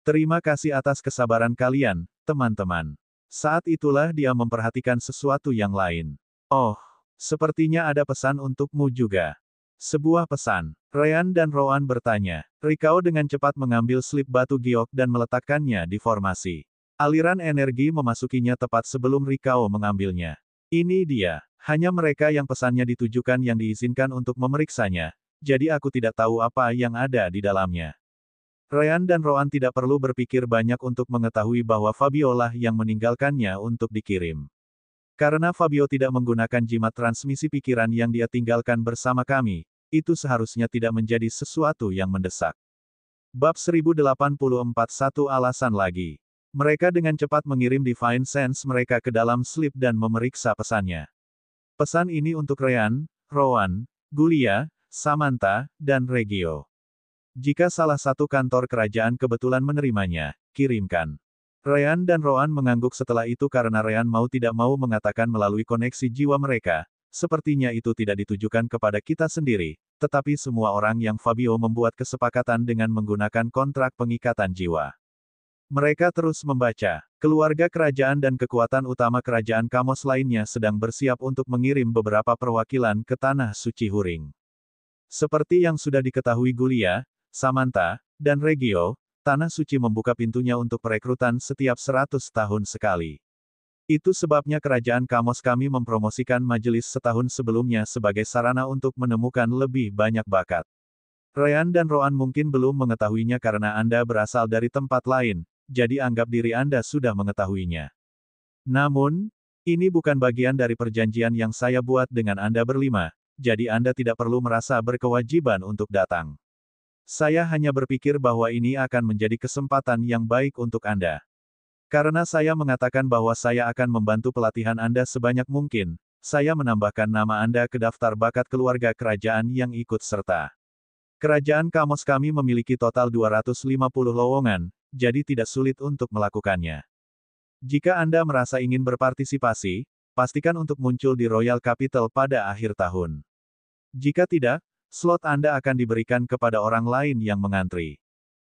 Terima kasih atas kesabaran kalian, teman-teman. Saat itulah dia memperhatikan sesuatu yang lain. Oh, sepertinya ada pesan untukmu juga. Sebuah pesan. Ryan dan Rowan bertanya. Rikao dengan cepat mengambil slip batu giok dan meletakkannya di formasi. Aliran energi memasukinya tepat sebelum Rikao mengambilnya. Ini dia. Hanya mereka yang pesannya ditujukan yang diizinkan untuk memeriksanya, jadi aku tidak tahu apa yang ada di dalamnya. Ryan dan Rowan tidak perlu berpikir banyak untuk mengetahui bahwa Fabiola yang meninggalkannya untuk dikirim. Karena Fabio tidak menggunakan jimat transmisi pikiran yang dia tinggalkan bersama kami, itu seharusnya tidak menjadi sesuatu yang mendesak. Bab 1084 Satu alasan lagi. Mereka dengan cepat mengirim Divine Sense mereka ke dalam slip dan memeriksa pesannya. Pesan ini untuk Ryan, Rowan, Gulia, Samantha, dan Regio. Jika salah satu kantor kerajaan kebetulan menerimanya, kirimkan. Ryan dan Rowan mengangguk setelah itu karena Ryan mau tidak mau mengatakan melalui koneksi jiwa mereka, sepertinya itu tidak ditujukan kepada kita sendiri, tetapi semua orang yang Fabio membuat kesepakatan dengan menggunakan kontrak pengikatan jiwa. Mereka terus membaca. Keluarga kerajaan dan kekuatan utama kerajaan Kamos lainnya sedang bersiap untuk mengirim beberapa perwakilan ke Tanah Suci Huring. Seperti yang sudah diketahui Gulia, Samantha, dan Regio, Tanah Suci membuka pintunya untuk perekrutan setiap 100 tahun sekali. Itu sebabnya kerajaan Kamos kami mempromosikan majelis setahun sebelumnya sebagai sarana untuk menemukan lebih banyak bakat. Ryan dan Rowan mungkin belum mengetahuinya karena Anda berasal dari tempat lain, jadi anggap diri Anda sudah mengetahuinya. Namun, ini bukan bagian dari perjanjian yang saya buat dengan Anda berlima, jadi Anda tidak perlu merasa berkewajiban untuk datang. Saya hanya berpikir bahwa ini akan menjadi kesempatan yang baik untuk Anda. Karena saya mengatakan bahwa saya akan membantu pelatihan Anda sebanyak mungkin, saya menambahkan nama Anda ke daftar bakat keluarga kerajaan yang ikut serta. Kerajaan Kamos kami memiliki total 250 lowongan, jadi tidak sulit untuk melakukannya. Jika Anda merasa ingin berpartisipasi, pastikan untuk muncul di Royal Capital pada akhir tahun. Jika tidak, slot Anda akan diberikan kepada orang lain yang mengantri.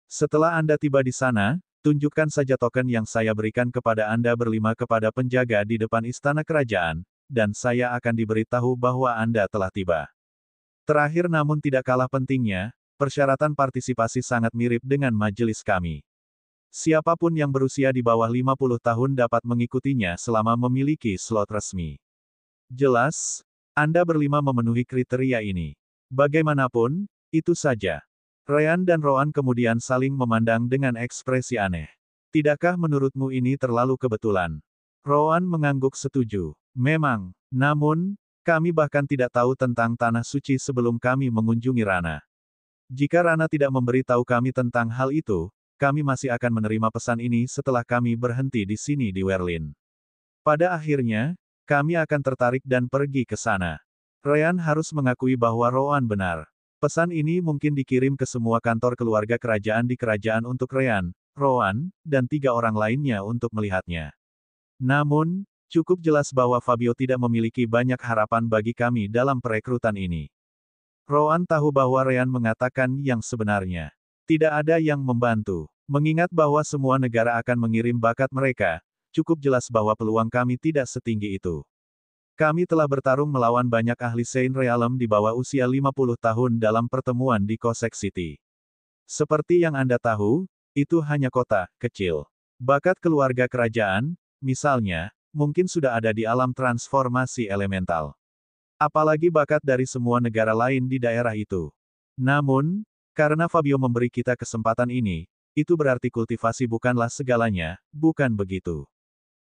Setelah Anda tiba di sana, tunjukkan saja token yang saya berikan kepada Anda berlima kepada penjaga di depan istana kerajaan, dan saya akan diberitahu bahwa Anda telah tiba. Terakhir namun tidak kalah pentingnya, persyaratan partisipasi sangat mirip dengan majelis kami. Siapapun yang berusia di bawah 50 tahun dapat mengikutinya selama memiliki slot resmi. Jelas, Anda berlima memenuhi kriteria ini. Bagaimanapun, itu saja. Ryan dan Rowan kemudian saling memandang dengan ekspresi aneh. Tidakkah menurutmu ini terlalu kebetulan? Rowan mengangguk setuju. Memang, namun, kami bahkan tidak tahu tentang Tanah Suci sebelum kami mengunjungi Rana. Jika Rana tidak memberitahu kami tentang hal itu, kami masih akan menerima pesan ini setelah kami berhenti di sini di Werlin. Pada akhirnya, kami akan tertarik dan pergi ke sana. Ryan harus mengakui bahwa Rowan benar. Pesan ini mungkin dikirim ke semua kantor keluarga kerajaan di kerajaan untuk Ryan, Rowan, dan 3 orang lainnya untuk melihatnya. Namun, cukup jelas bahwa Fabio tidak memiliki banyak harapan bagi kami dalam perekrutan ini. Rowan tahu bahwa Ryan mengatakan yang sebenarnya. Tidak ada yang membantu. Mengingat bahwa semua negara akan mengirim bakat mereka, cukup jelas bahwa peluang kami tidak setinggi itu. Kami telah bertarung melawan banyak ahli Saint Realm di bawah usia 50 tahun dalam pertemuan di Kosek City. Seperti yang Anda tahu, itu hanya kota kecil. Bakat keluarga kerajaan, misalnya, mungkin sudah ada di alam transformasi elemental. Apalagi bakat dari semua negara lain di daerah itu. Namun, karena Fabio memberi kita kesempatan ini, itu berarti kultivasi bukanlah segalanya, bukan begitu?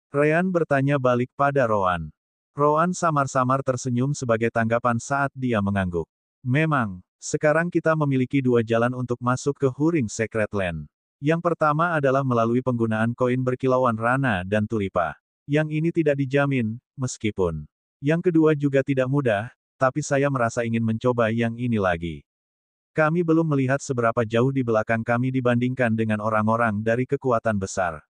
Ryan bertanya balik pada Rowan. Rowan samar-samar tersenyum sebagai tanggapan saat dia mengangguk. Memang, sekarang kita memiliki 2 jalan untuk masuk ke Huring Secret Land. Yang pertama adalah melalui penggunaan koin berkilauan Rana dan Tulipa. Yang ini tidak dijamin, meskipun. Yang kedua juga tidak mudah, tapi saya merasa ingin mencoba yang ini lagi. Kami belum melihat seberapa jauh di belakang kami dibandingkan dengan orang-orang dari kekuatan besar.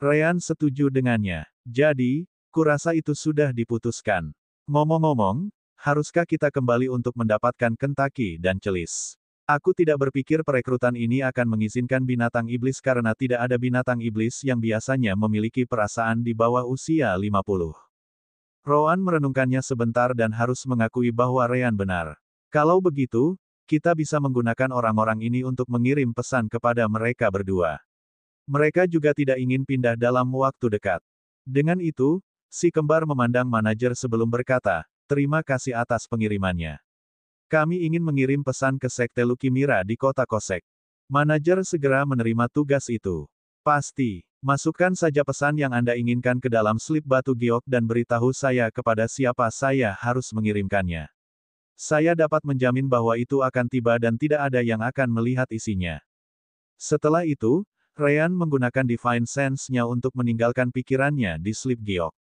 Ryan setuju dengannya. Jadi, kurasa itu sudah diputuskan. Ngomong-ngomong, haruskah kita kembali untuk mendapatkan Kentucky dan Celis? Aku tidak berpikir perekrutan ini akan mengizinkan binatang iblis karena tidak ada binatang iblis yang biasanya memiliki perasaan di bawah usia 50. Rowan merenungkannya sebentar dan harus mengakui bahwa Ryan benar. Kalau begitu, kita bisa menggunakan orang-orang ini untuk mengirim pesan kepada mereka berdua. Mereka juga tidak ingin pindah dalam waktu dekat. Dengan itu, si kembar memandang manajer sebelum berkata, terima kasih atas pengirimannya. Kami ingin mengirim pesan ke Sekte Lukimira di kota Kosek. Manajer segera menerima tugas itu. Pasti. Masukkan saja pesan yang Anda inginkan ke dalam slip batu giok dan beritahu saya kepada siapa saya harus mengirimkannya. Saya dapat menjamin bahwa itu akan tiba dan tidak ada yang akan melihat isinya. Setelah itu, Ryan menggunakan Divine Sense-nya untuk meninggalkan pikirannya di slip giok.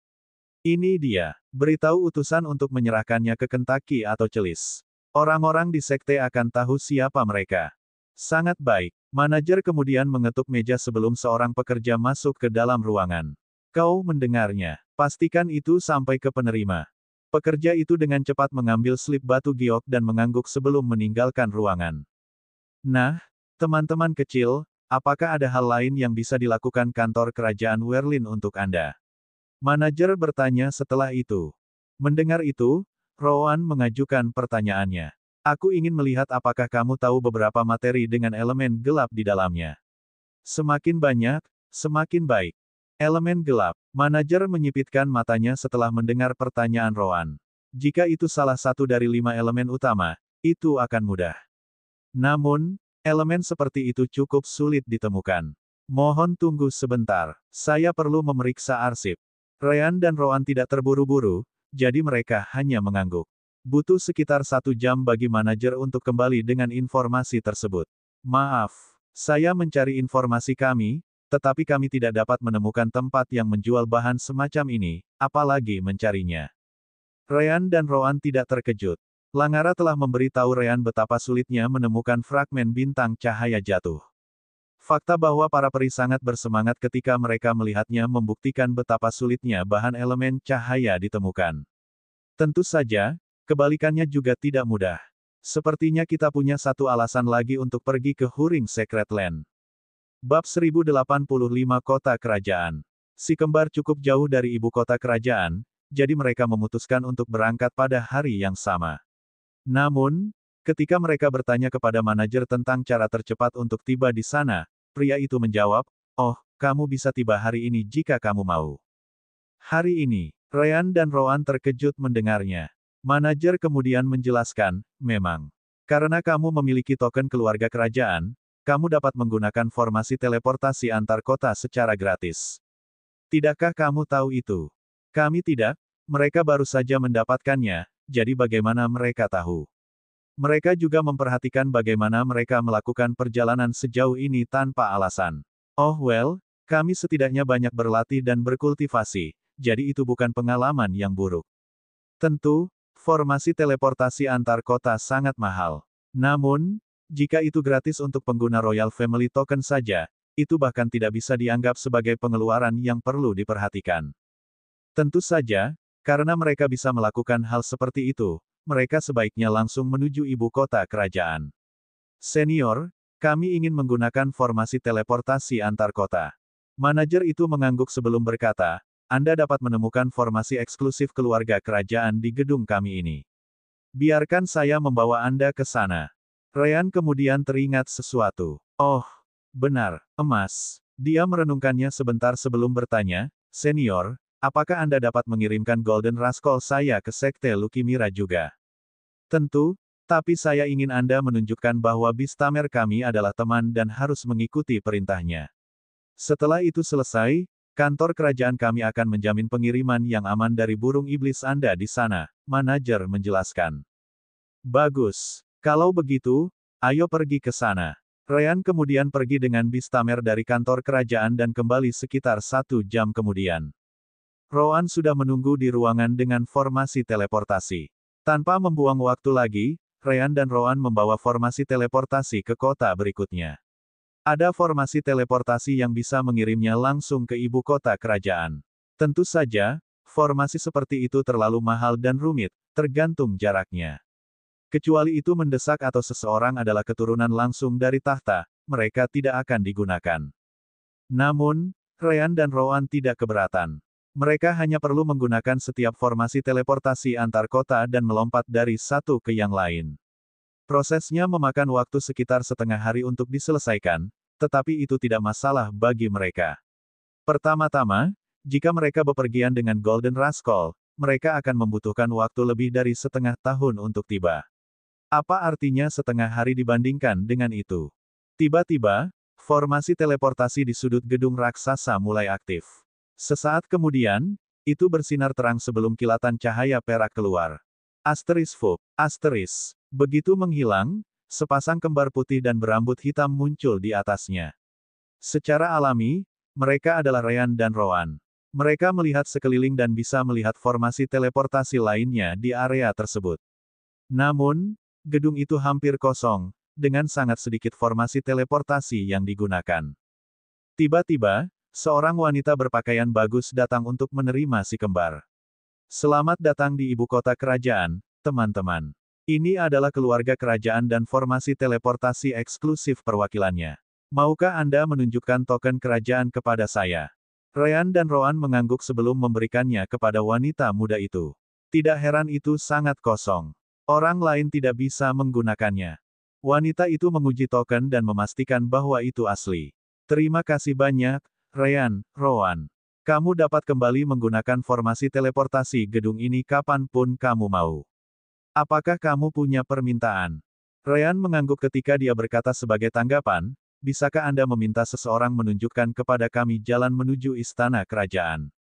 Ini dia. Beritahu utusan untuk menyerahkannya ke Kentucky atau Celis. Orang-orang di sekte akan tahu siapa mereka. Sangat baik. Manajer kemudian mengetuk meja sebelum seorang pekerja masuk ke dalam ruangan. Kau mendengarnya. Pastikan itu sampai ke penerima. Pekerja itu dengan cepat mengambil slip batu giok dan mengangguk sebelum meninggalkan ruangan. Nah, teman-teman kecil, apakah ada hal lain yang bisa dilakukan kantor kerajaan Werlin untuk Anda? Manajer bertanya setelah itu. Mendengar itu, Rowan mengajukan pertanyaannya. Aku ingin melihat apakah kamu tahu beberapa materi dengan elemen gelap di dalamnya. Semakin banyak, semakin baik. Elemen gelap. Manajer menyipitkan matanya setelah mendengar pertanyaan Rowan. Jika itu salah satu dari 5 elemen utama, itu akan mudah. Namun, elemen seperti itu cukup sulit ditemukan. Mohon tunggu sebentar. Saya perlu memeriksa arsip. Ryan dan Rowan tidak terburu-buru, jadi mereka hanya mengangguk. Butuh sekitar 1 jam bagi manajer untuk kembali dengan informasi tersebut. Maaf, saya mencari informasi kami, tetapi kami tidak dapat menemukan tempat yang menjual bahan semacam ini, apalagi mencarinya. Ryan dan Rowan tidak terkejut. Langara telah memberitahu Ryan betapa sulitnya menemukan fragmen bintang cahaya jatuh. Fakta bahwa para peri sangat bersemangat ketika mereka melihatnya membuktikan betapa sulitnya bahan elemen cahaya ditemukan. Tentu saja, kebalikannya juga tidak mudah. Sepertinya kita punya satu alasan lagi untuk pergi ke Huring Secret Land. Bab 1085 Kota Kerajaan. Si kembar cukup jauh dari ibu kota kerajaan, jadi mereka memutuskan untuk berangkat pada hari yang sama. Namun, ketika mereka bertanya kepada manajer tentang cara tercepat untuk tiba di sana, pria itu menjawab, "Oh, kamu bisa tiba hari ini jika kamu mau." Hari ini, Ryan dan Rowan terkejut mendengarnya. Manajer kemudian menjelaskan, memang. Karena kamu memiliki token keluarga kerajaan, kamu dapat menggunakan formasi teleportasi antar kota secara gratis. Tidakkah kamu tahu itu? Kami tidak, mereka baru saja mendapatkannya, jadi bagaimana mereka tahu? Mereka juga memperhatikan bagaimana mereka melakukan perjalanan sejauh ini tanpa alasan. Oh well, kami setidaknya banyak berlatih dan berkultivasi, jadi itu bukan pengalaman yang buruk. Tentu, formasi teleportasi antar kota sangat mahal. Namun, jika itu gratis untuk pengguna Royal Family Token saja, itu bahkan tidak bisa dianggap sebagai pengeluaran yang perlu diperhatikan. Tentu saja, karena mereka bisa melakukan hal seperti itu, mereka sebaiknya langsung menuju ibu kota kerajaan. Senior, kami ingin menggunakan formasi teleportasi antar kota. Manajer itu mengangguk sebelum berkata, Anda dapat menemukan formasi eksklusif keluarga kerajaan di gedung kami ini. Biarkan saya membawa Anda ke sana. Ryan kemudian teringat sesuatu. Oh, benar, emas. Dia merenungkannya sebentar sebelum bertanya, Senior, apakah Anda dapat mengirimkan Golden Rascal saya ke Sekte Lukimira juga? Tentu, tapi saya ingin Anda menunjukkan bahwa Bistamer kami adalah teman dan harus mengikuti perintahnya. Setelah itu selesai, kantor kerajaan kami akan menjamin pengiriman yang aman dari burung iblis Anda di sana, manajer menjelaskan. Bagus. Kalau begitu, ayo pergi ke sana. Ryan kemudian pergi dengan Bistamer dari kantor kerajaan dan kembali sekitar 1 jam kemudian. Rowan sudah menunggu di ruangan dengan formasi teleportasi. Tanpa membuang waktu lagi, Ryan dan Rowan membawa formasi teleportasi ke kota berikutnya. Ada formasi teleportasi yang bisa mengirimnya langsung ke ibu kota kerajaan. Tentu saja, formasi seperti itu terlalu mahal dan rumit, tergantung jaraknya. Kecuali itu mendesak atau seseorang adalah keturunan langsung dari tahta, mereka tidak akan digunakan. Namun, Ryan dan Rowan tidak keberatan. Mereka hanya perlu menggunakan setiap formasi teleportasi antar kota dan melompat dari satu ke yang lain. Prosesnya memakan waktu sekitar setengah hari untuk diselesaikan, tetapi itu tidak masalah bagi mereka. Pertama-tama, jika mereka bepergian dengan Golden Rascal, mereka akan membutuhkan waktu lebih dari setengah tahun untuk tiba. Apa artinya setengah hari dibandingkan dengan itu? Tiba-tiba, Formasi teleportasi di sudut gedung raksasa mulai aktif. Sesaat kemudian, itu bersinar terang sebelum kilatan cahaya perak keluar. Asteris Fop, Asteris. Begitu menghilang, sepasang kembar putih dan berambut hitam muncul di atasnya. Secara alami, mereka adalah Ryan dan Rowan. Mereka melihat sekeliling dan bisa melihat formasi teleportasi lainnya di area tersebut. Namun, gedung itu hampir kosong, dengan sangat sedikit formasi teleportasi yang digunakan. Tiba-tiba, seorang wanita berpakaian bagus datang untuk menerima si kembar. Selamat datang di ibu kota kerajaan, teman-teman. Ini adalah keluarga kerajaan dan formasi teleportasi eksklusif perwakilannya. Maukah Anda menunjukkan token kerajaan kepada saya? Ryan dan Rowan mengangguk sebelum memberikannya kepada wanita muda itu. Tidak heran itu sangat kosong. Orang lain tidak bisa menggunakannya. Wanita itu menguji token dan memastikan bahwa itu asli. Terima kasih banyak, Ryan, Rowan. Kamu dapat kembali menggunakan formasi teleportasi gedung ini kapanpun kamu mau. Apakah kamu punya permintaan? Ryan mengangguk ketika dia berkata sebagai tanggapan, bisakah Anda meminta seseorang menunjukkan kepada kami jalan menuju istana kerajaan?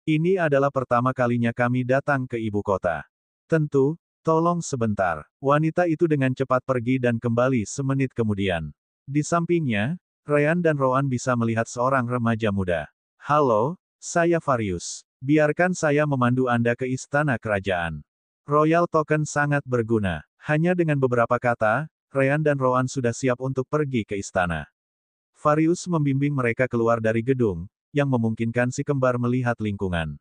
Ini adalah pertama kalinya kami datang ke ibu kota. Tentu. Tolong sebentar. Wanita itu dengan cepat pergi dan kembali semenit kemudian. Di sampingnya, Ryan dan Rowan bisa melihat seorang remaja muda. Halo, saya Varius. Biarkan saya memandu Anda ke istana kerajaan. Royal Token sangat berguna. Hanya dengan beberapa kata, Ryan dan Rowan sudah siap untuk pergi ke istana. Varius membimbing mereka keluar dari gedung, yang memungkinkan si kembar melihat lingkungan.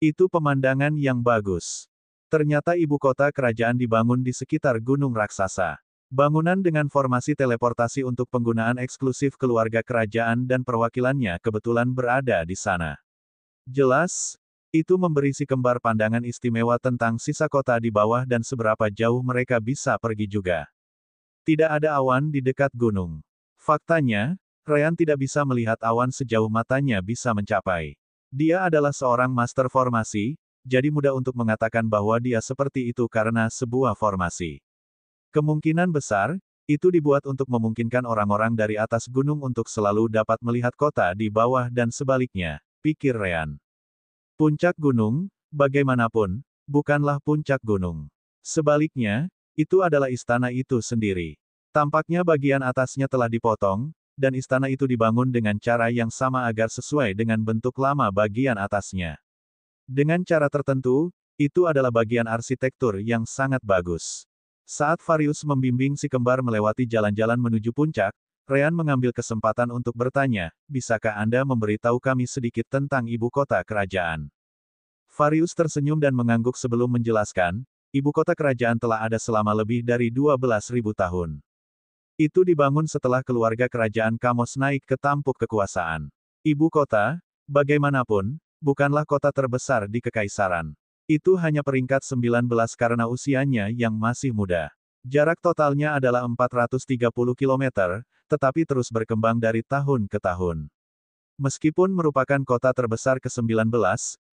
Itu pemandangan yang bagus. Ternyata ibu kota kerajaan dibangun di sekitar gunung raksasa. Bangunan dengan formasi teleportasi untuk penggunaan eksklusif keluarga kerajaan dan perwakilannya kebetulan berada di sana. Jelas, itu memberi si kembar pandangan istimewa tentang sisa kota di bawah dan seberapa jauh mereka bisa pergi juga. Tidak ada awan di dekat gunung. Faktanya, Ryan tidak bisa melihat awan sejauh matanya bisa mencapai. Dia adalah seorang master formasi, jadi mudah untuk mengatakan bahwa dia seperti itu karena sebuah formasi. Kemungkinan besar, itu dibuat untuk memungkinkan orang-orang dari atas gunung untuk selalu dapat melihat kota di bawah dan sebaliknya, pikir Ryan. Puncak gunung, bagaimanapun, bukanlah puncak gunung. Sebaliknya, itu adalah istana itu sendiri. Tampaknya bagian atasnya telah dipotong, dan istana itu dibangun dengan cara yang sama agar sesuai dengan bentuk lama bagian atasnya. Dengan cara tertentu, itu adalah bagian arsitektur yang sangat bagus. Saat Varius membimbing si kembar melewati jalan-jalan menuju puncak, Ryan mengambil kesempatan untuk bertanya, bisakah Anda memberitahu kami sedikit tentang ibu kota kerajaan? Varius tersenyum dan mengangguk sebelum menjelaskan, ibu kota kerajaan telah ada selama lebih dari 12.000 tahun. Itu dibangun setelah keluarga kerajaan Kamos naik ke tampuk kekuasaan. Ibu kota, bagaimanapun, bukanlah kota terbesar di kekaisaran. Itu hanya peringkat 19 karena usianya yang masih muda. Jarak totalnya adalah 430 km, tetapi terus berkembang dari tahun ke tahun. Meskipun merupakan kota terbesar ke-19,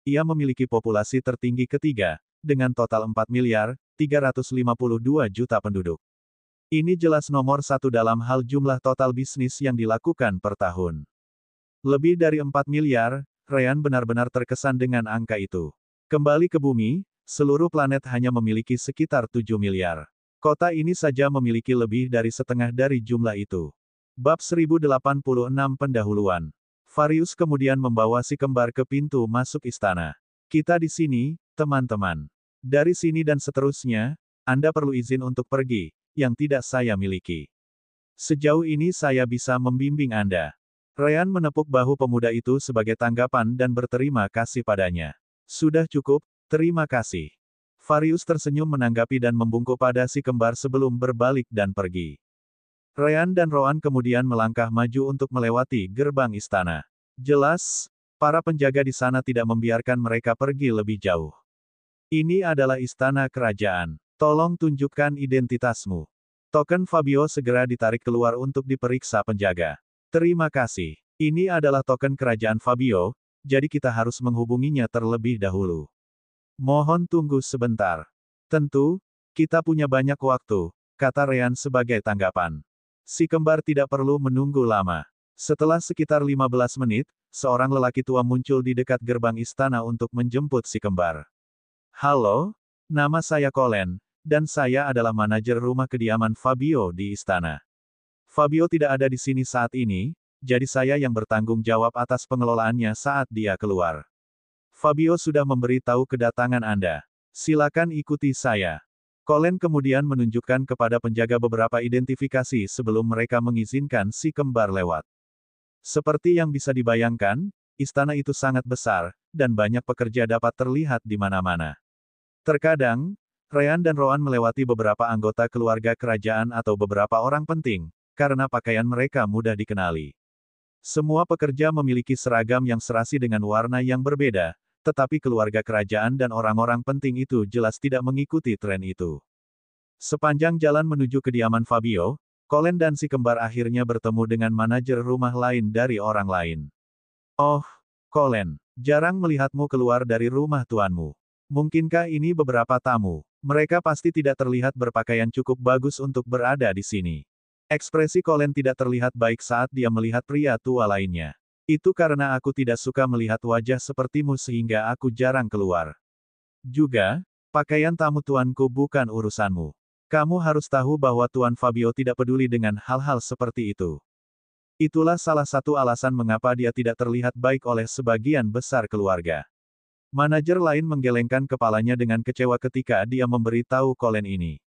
ia memiliki populasi tertinggi ketiga, dengan total 4.352 juta penduduk. Ini jelas nomor satu dalam hal jumlah total bisnis yang dilakukan per tahun. Lebih dari 4 miliar, Ryan benar-benar terkesan dengan angka itu. Kembali ke bumi, seluruh planet hanya memiliki sekitar 7 miliar. Kota ini saja memiliki lebih dari setengah dari jumlah itu. Bab 1086 Pendahuluan. Varius kemudian membawa si kembar ke pintu masuk istana. Kita di sini, teman-teman. Dari sini dan seterusnya, Anda perlu izin untuk pergi, yang tidak saya miliki. Sejauh ini saya bisa membimbing Anda. Ryan menepuk bahu pemuda itu sebagai tanggapan dan berterima kasih padanya. Sudah cukup, terima kasih. Varius tersenyum menanggapi dan membungkuk pada si kembar sebelum berbalik dan pergi. Ryan dan Rowan kemudian melangkah maju untuk melewati gerbang istana. Jelas, para penjaga di sana tidak membiarkan mereka pergi lebih jauh. Ini adalah istana kerajaan. Tolong tunjukkan identitasmu. Token Fabio segera ditarik keluar untuk diperiksa penjaga. Terima kasih. Ini adalah token kerajaan Fabio, jadi kita harus menghubunginya terlebih dahulu. Mohon tunggu sebentar. Tentu, kita punya banyak waktu, kata Ryan sebagai tanggapan. Si kembar tidak perlu menunggu lama. Setelah sekitar 15 menit, seorang lelaki tua muncul di dekat gerbang istana untuk menjemput si kembar. Halo, nama saya Colin, dan saya adalah manajer rumah kediaman Fabio di istana. Fabio tidak ada di sini saat ini, jadi saya yang bertanggung jawab atas pengelolaannya saat dia keluar. Fabio sudah memberitahu kedatangan Anda. Silakan ikuti saya. Colin kemudian menunjukkan kepada penjaga beberapa identifikasi sebelum mereka mengizinkan si kembar lewat. Seperti yang bisa dibayangkan, istana itu sangat besar, dan banyak pekerja dapat terlihat di mana-mana. Terkadang, Ryan dan Rowan melewati beberapa anggota keluarga kerajaan atau beberapa orang penting, karena pakaian mereka mudah dikenali. Semua pekerja memiliki seragam yang serasi dengan warna yang berbeda, tetapi keluarga kerajaan dan orang-orang penting itu jelas tidak mengikuti tren itu. Sepanjang jalan menuju kediaman Fabio, Colin dan si kembar akhirnya bertemu dengan manajer rumah lain dari orang lain. Oh, Colin, jarang melihatmu keluar dari rumah tuanmu. Mungkinkah ini beberapa tamu? Mereka pasti tidak terlihat berpakaian cukup bagus untuk berada di sini. Ekspresi Colin tidak terlihat baik saat dia melihat pria tua lainnya. Itu karena aku tidak suka melihat wajah sepertimu sehingga aku jarang keluar. Juga, pakaian tamu tuanku bukan urusanmu. Kamu harus tahu bahwa Tuan Fabio tidak peduli dengan hal-hal seperti itu. Itulah salah satu alasan mengapa dia tidak terlihat baik oleh sebagian besar keluarga. Manajer lain menggelengkan kepalanya dengan kecewa ketika dia memberitahu Colin ini.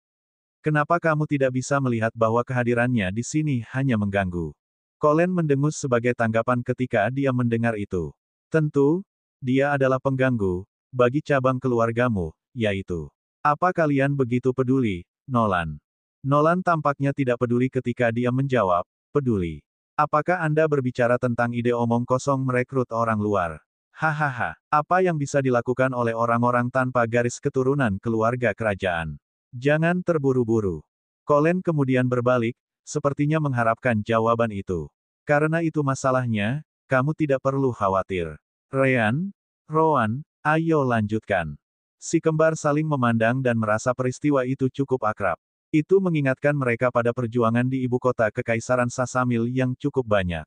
Kenapa kamu tidak bisa melihat bahwa kehadirannya di sini hanya mengganggu? Colin mendengus sebagai tanggapan ketika dia mendengar itu. Tentu, dia adalah pengganggu, bagi cabang keluargamu, yaitu. Apa kalian begitu peduli, Nolan? Nolan tampaknya tidak peduli ketika dia menjawab, peduli. Apakah Anda berbicara tentang ide omong kosong merekrut orang luar? Hahaha, apa yang bisa dilakukan oleh orang-orang tanpa garis keturunan keluarga kerajaan? Jangan terburu-buru. Colin kemudian berbalik, sepertinya mengharapkan jawaban itu. Karena itu masalahnya, kamu tidak perlu khawatir. Ryan, Rowan, ayo lanjutkan. Si kembar saling memandang dan merasa peristiwa itu cukup akrab. Itu mengingatkan mereka pada perjuangan di ibu kota Kekaisaran Sasamil yang cukup banyak.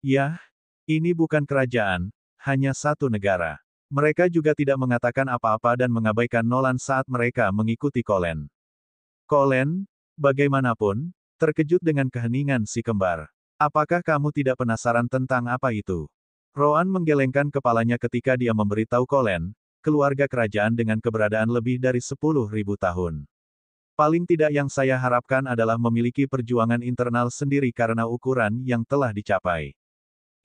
Yah, ini bukan kerajaan, hanya satu negara. Mereka juga tidak mengatakan apa-apa dan mengabaikan Nolan saat mereka mengikuti Colin. Colin, bagaimanapun, terkejut dengan keheningan si kembar. Apakah kamu tidak penasaran tentang apa itu? Rowan menggelengkan kepalanya ketika dia memberitahu Colin, keluarga kerajaan dengan keberadaan lebih dari 10.000 tahun. Paling tidak yang saya harapkan adalah memiliki perjuangan internal sendiri karena ukuran yang telah dicapai.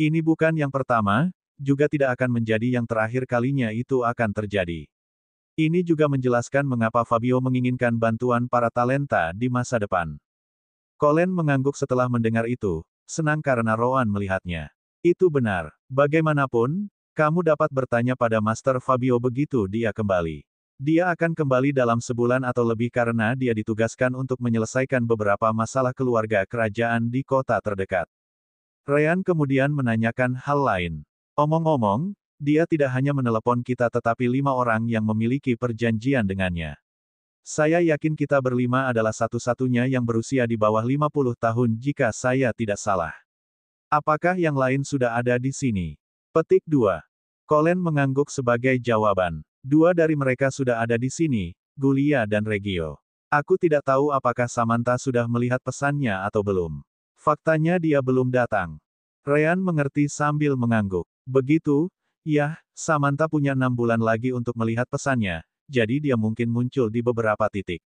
Ini bukan yang pertama, juga tidak akan menjadi yang terakhir kalinya itu akan terjadi. Ini juga menjelaskan mengapa Fabio menginginkan bantuan para talenta di masa depan. Colin mengangguk setelah mendengar itu, senang karena Rowan melihatnya. Itu benar. Bagaimanapun, kamu dapat bertanya pada Master Fabio begitu dia kembali. Dia akan kembali dalam sebulan atau lebih karena dia ditugaskan untuk menyelesaikan beberapa masalah keluarga kerajaan di kota terdekat. Ryan kemudian menanyakan hal lain. Omong-omong, dia tidak hanya menelepon kita tetapi 5 orang yang memiliki perjanjian dengannya. Saya yakin kita berlima adalah satu-satunya yang berusia di bawah 50 tahun jika saya tidak salah. Apakah yang lain sudah ada di sini? Petik 2. Colin mengangguk sebagai jawaban. 2 dari mereka sudah ada di sini, Gulia dan Regio. Aku tidak tahu apakah Samantha sudah melihat pesannya atau belum. Faktanya dia belum datang. Ryan mengerti sambil mengangguk. Begitu, ya, Samantha punya 6 bulan lagi untuk melihat pesannya, jadi dia mungkin muncul di beberapa titik.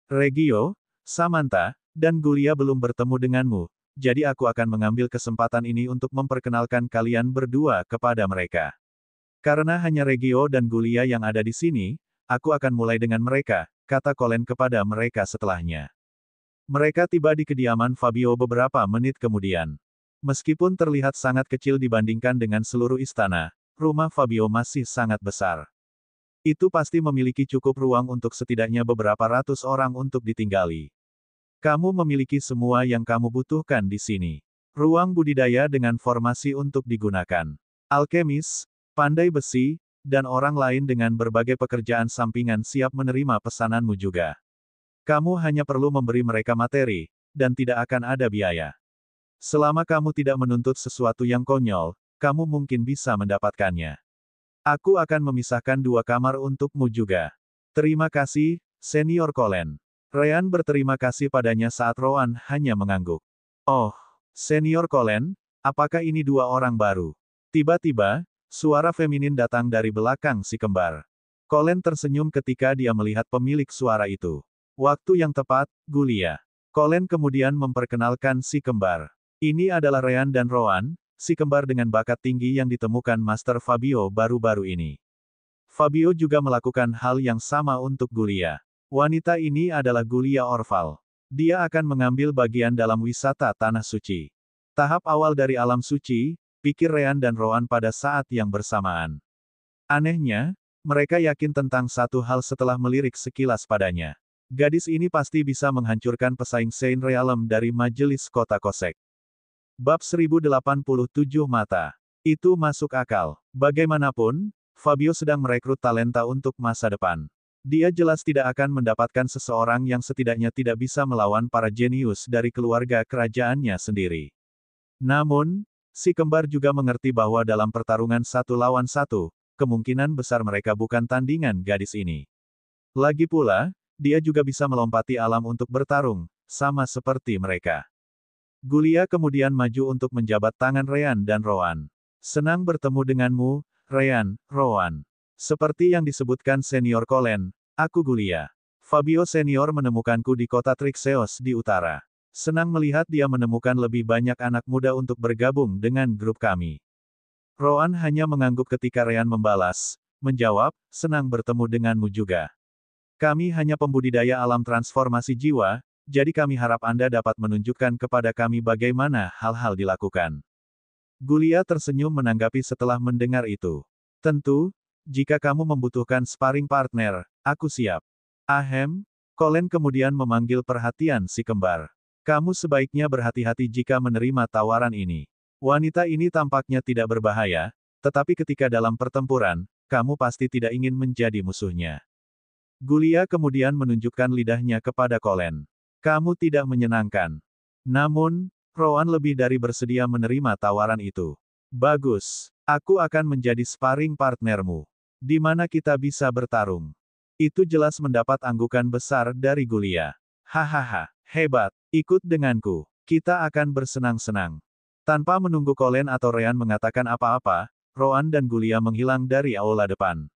Regio, Samantha, dan Gulia belum bertemu denganmu, jadi aku akan mengambil kesempatan ini untuk memperkenalkan kalian berdua kepada mereka. Karena hanya Regio dan Gulia yang ada di sini, aku akan mulai dengan mereka, kata Colin kepada mereka setelahnya. Mereka tiba di kediaman Fabio beberapa menit kemudian. Meskipun terlihat sangat kecil dibandingkan dengan seluruh istana, rumah Fabio masih sangat besar. Itu pasti memiliki cukup ruang untuk setidaknya beberapa ratus orang untuk ditinggali. Kamu memiliki semua yang kamu butuhkan di sini. Ruang budidaya dengan formasi untuk digunakan. Alkemis, pandai besi, dan orang lain dengan berbagai pekerjaan sampingan siap menerima pesananmu juga. Kamu hanya perlu memberi mereka materi, dan tidak akan ada biaya. Selama kamu tidak menuntut sesuatu yang konyol, kamu mungkin bisa mendapatkannya. Aku akan memisahkan 2 kamar untukmu juga. Terima kasih, Senior Colin. Ryan berterima kasih padanya saat Rowan hanya mengangguk. Oh, Senior Colin, apakah ini 2 orang baru? Tiba-tiba, suara feminin datang dari belakang si kembar. Colin tersenyum ketika dia melihat pemilik suara itu. Waktu yang tepat, Gulia. Colin kemudian memperkenalkan si kembar. Ini adalah Ryan dan Rowan, si kembar dengan bakat tinggi yang ditemukan Master Fabio baru-baru ini. Fabio juga melakukan hal yang sama untuk Gulia. Wanita ini adalah Gulia Orval. Dia akan mengambil bagian dalam wisata Tanah Suci. Tahap awal dari alam suci, pikir Ryan dan Rowan pada saat yang bersamaan. Anehnya, mereka yakin tentang satu hal setelah melirik sekilas padanya. Gadis ini pasti bisa menghancurkan pesaing Saint Realm dari Majelis Kota Kosek. Bab 1087 Mata. Itu masuk akal. Bagaimanapun, Fabio sedang merekrut talenta untuk masa depan. Dia jelas tidak akan mendapatkan seseorang yang setidaknya tidak bisa melawan para jenius dari keluarga kerajaannya sendiri. Namun, si kembar juga mengerti bahwa dalam pertarungan 1 lawan 1, kemungkinan besar mereka bukan tandingan gadis ini. Lagi pula, dia juga bisa melompati alam untuk bertarung, sama seperti mereka. Gulia kemudian maju untuk menjabat tangan Ryan dan Rowan. Senang bertemu denganmu, Ryan, Rowan. Seperti yang disebutkan Senior Colin, aku Gulia. Fabio Senior menemukanku di kota Trixeos di utara. Senang melihat dia menemukan lebih banyak anak muda untuk bergabung dengan grup kami. Rowan hanya mengangguk ketika Ryan menjawab, senang bertemu denganmu juga. Kami hanya pembudidaya alam transformasi jiwa, jadi kami harap Anda dapat menunjukkan kepada kami bagaimana hal-hal dilakukan. Gulia tersenyum menanggapi setelah mendengar itu. Tentu, jika kamu membutuhkan sparring partner, aku siap. Ahem, Colin kemudian memanggil perhatian si kembar. Kamu sebaiknya berhati-hati jika menerima tawaran ini. Wanita ini tampaknya tidak berbahaya, tetapi ketika dalam pertempuran, kamu pasti tidak ingin menjadi musuhnya. Gulia kemudian menunjukkan lidahnya kepada Colin. Kamu tidak menyenangkan. Namun, Rowan lebih dari bersedia menerima tawaran itu. Bagus. Aku akan menjadi sparring partnermu. Di mana kita bisa bertarung. Itu jelas mendapat anggukan besar dari Gulia. Hahaha, hebat. Ikut denganku. Kita akan bersenang-senang. Tanpa menunggu Colin atau Ryan mengatakan apa-apa, Rowan dan Gulia menghilang dari aula depan.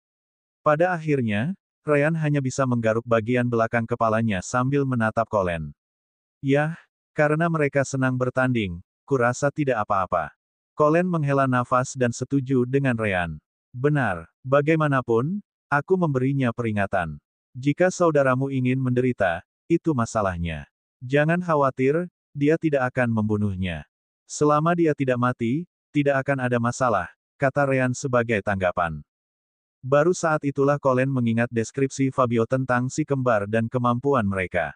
Pada akhirnya, Ryan hanya bisa menggaruk bagian belakang kepalanya sambil menatap Colin. Yah, karena mereka senang bertanding, kurasa tidak apa-apa. Colin menghela nafas dan setuju dengan Ryan. Benar, bagaimanapun, aku memberinya peringatan. Jika saudaramu ingin menderita, itu masalahnya. Jangan khawatir, dia tidak akan membunuhnya. Selama dia tidak mati, tidak akan ada masalah, kata Ryan sebagai tanggapan. Baru saat itulah Colin mengingat deskripsi Fabio tentang si kembar dan kemampuan mereka.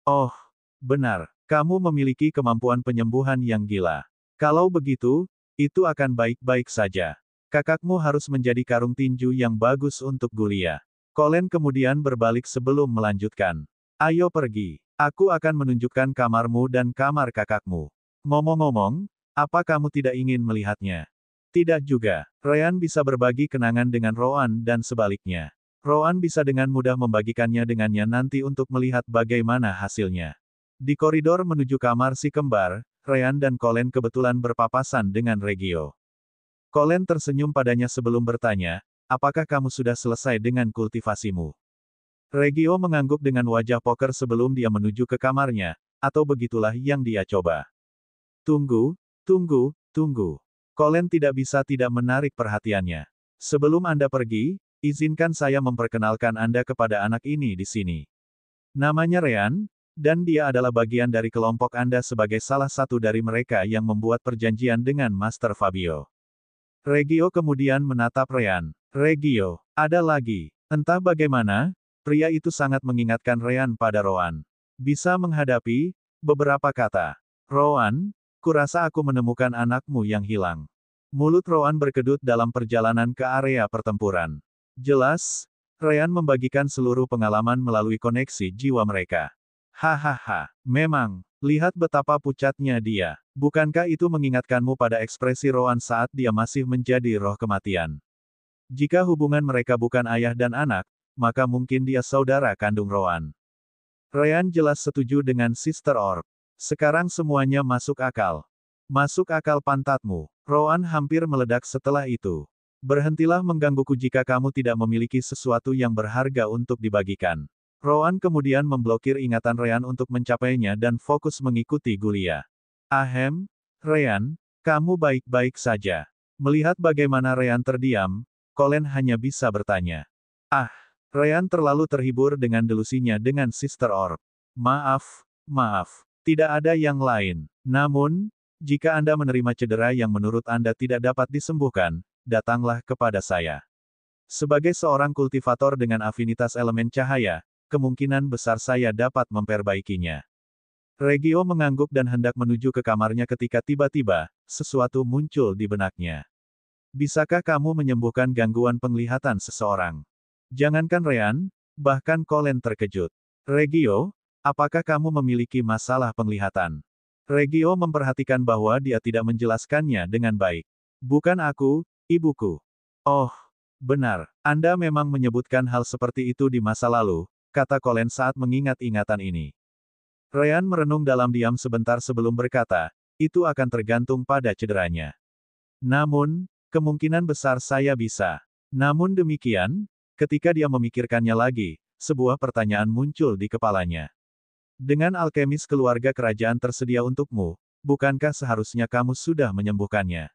Oh, benar, kamu memiliki kemampuan penyembuhan yang gila. Kalau begitu, itu akan baik-baik saja. Kakakmu harus menjadi karung tinju yang bagus untuk Gulia. Colin kemudian berbalik sebelum melanjutkan. Ayo pergi, aku akan menunjukkan kamarmu dan kamar kakakmu. Ngomong-ngomong, apa kamu tidak ingin melihatnya? Tidak juga. Ryan bisa berbagi kenangan dengan Rowan dan sebaliknya. Rowan bisa dengan mudah membagikannya dengannya nanti untuk melihat bagaimana hasilnya. Di koridor menuju kamar si kembar, Ryan dan Colin kebetulan berpapasan dengan Regio. Colin tersenyum padanya sebelum bertanya, apakah kamu sudah selesai dengan kultivasimu? Regio mengangguk dengan wajah poker sebelum dia menuju ke kamarnya, atau begitulah yang dia coba. Tunggu, tunggu, tunggu. Colin tidak bisa tidak menarik perhatiannya. Sebelum Anda pergi, izinkan saya memperkenalkan Anda kepada anak ini di sini. Namanya Ryan, dan dia adalah bagian dari kelompok Anda sebagai salah satu dari mereka yang membuat perjanjian dengan Master Fabio. Regio kemudian menatap Ryan. Regio, ada lagi. Entah bagaimana, pria itu sangat mengingatkan Ryan pada Rowan. Bisa menghadapi beberapa kata. Rowan, kurasa aku menemukan anakmu yang hilang. Mulut Rowan berkedut dalam perjalanan ke area pertempuran. Jelas, Ryan membagikan seluruh pengalaman melalui koneksi jiwa mereka. Hahaha, memang, lihat betapa pucatnya dia. Bukankah itu mengingatkanmu pada ekspresi Roan saat dia masih menjadi roh kematian? Jika hubungan mereka bukan ayah dan anak, maka mungkin dia saudara kandung Roan. Ryan jelas setuju dengan Sister Orb. Sekarang semuanya masuk akal. Masuk akal pantatmu. Roan hampir meledak setelah itu. Berhentilah menggangguku jika kamu tidak memiliki sesuatu yang berharga untuk dibagikan. Roan kemudian memblokir ingatan Ryan untuk mencapainya dan fokus mengikuti Gulia. Ahem, Ryan, kamu baik-baik saja. Melihat bagaimana Ryan terdiam, Colin hanya bisa bertanya. Ah, Ryan terlalu terhibur dengan delusinya dengan Sister Orb. Maaf, tidak ada yang lain. Namun, jika Anda menerima cedera yang menurut Anda tidak dapat disembuhkan, datanglah kepada saya. Sebagai seorang kultivator dengan afinitas elemen cahaya, kemungkinan besar saya dapat memperbaikinya. Regio mengangguk dan hendak menuju ke kamarnya ketika tiba-tiba, sesuatu muncul di benaknya. Bisakah kamu menyembuhkan gangguan penglihatan seseorang? Jangankan Ryan, bahkan Colin terkejut. Regio, apakah kamu memiliki masalah penglihatan? Regio memperhatikan bahwa dia tidak menjelaskannya dengan baik. Bukan aku, ibuku. Oh, benar, Anda memang menyebutkan hal seperti itu di masa lalu, kata Colin saat mengingat ingatan ini. Ryan merenung dalam diam sebentar sebelum berkata, itu akan tergantung pada cederanya. Namun, kemungkinan besar saya bisa. Namun demikian, ketika dia memikirkannya lagi, sebuah pertanyaan muncul di kepalanya. Dengan alkemis keluarga kerajaan tersedia untukmu, bukankah seharusnya kamu sudah menyembuhkannya?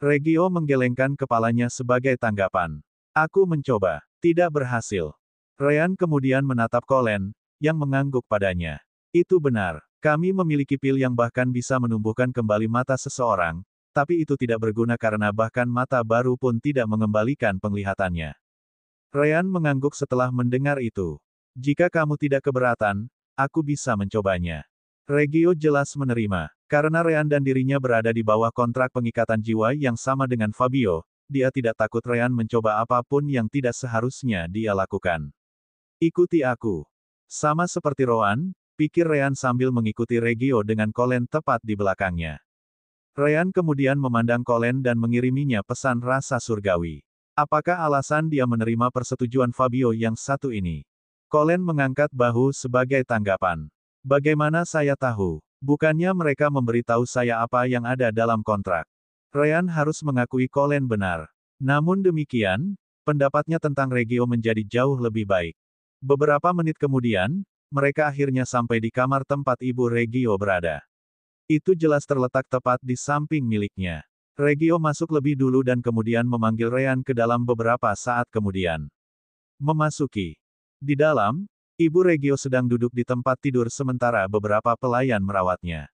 Regio menggelengkan kepalanya sebagai tanggapan. Aku mencoba, tidak berhasil. Ryan kemudian menatap Colin, yang mengangguk padanya. Itu benar, kami memiliki pil yang bahkan bisa menumbuhkan kembali mata seseorang, tapi itu tidak berguna karena bahkan mata baru pun tidak mengembalikan penglihatannya. Ryan mengangguk setelah mendengar itu. Jika kamu tidak keberatan, aku bisa mencobanya. Regio jelas menerima. Karena Ryan dan dirinya berada di bawah kontrak pengikatan jiwa yang sama dengan Fabio, dia tidak takut Ryan mencoba apapun yang tidak seharusnya dia lakukan. Ikuti aku. Sama seperti Roan, pikir Ryan sambil mengikuti Regio dengan Colin tepat di belakangnya. Ryan kemudian memandang Colin dan mengiriminya pesan rasa surgawi. Apakah alasan dia menerima persetujuan Fabio yang satu ini? Colin mengangkat bahu sebagai tanggapan. Bagaimana saya tahu? Bukannya mereka memberitahu saya apa yang ada dalam kontrak. Ryan harus mengakui Colin benar. Namun demikian, pendapatnya tentang Regio menjadi jauh lebih baik. Beberapa menit kemudian, mereka akhirnya sampai di kamar tempat ibu Regio berada. Itu jelas terletak tepat di samping miliknya. Regio masuk lebih dulu dan kemudian memanggil Ryan ke dalam beberapa saat kemudian. Memasuki. Di dalam, Ibu Regio sedang duduk di tempat tidur sementara beberapa pelayan merawatnya.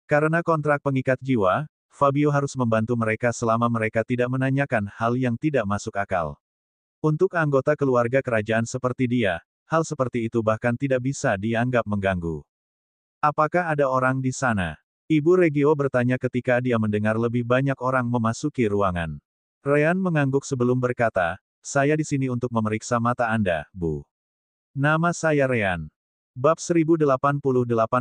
Karena kontrak pengikat jiwa, Fabio harus membantu mereka selama mereka tidak menanyakan hal yang tidak masuk akal. Untuk anggota keluarga kerajaan seperti dia, hal seperti itu bahkan tidak bisa dianggap mengganggu. Apakah ada orang di sana? Ibu Regio bertanya ketika dia mendengar lebih banyak orang memasuki ruangan. Ryan mengangguk sebelum berkata, saya di sini untuk memeriksa mata Anda, Bu. Nama saya Ryan. Bab 1088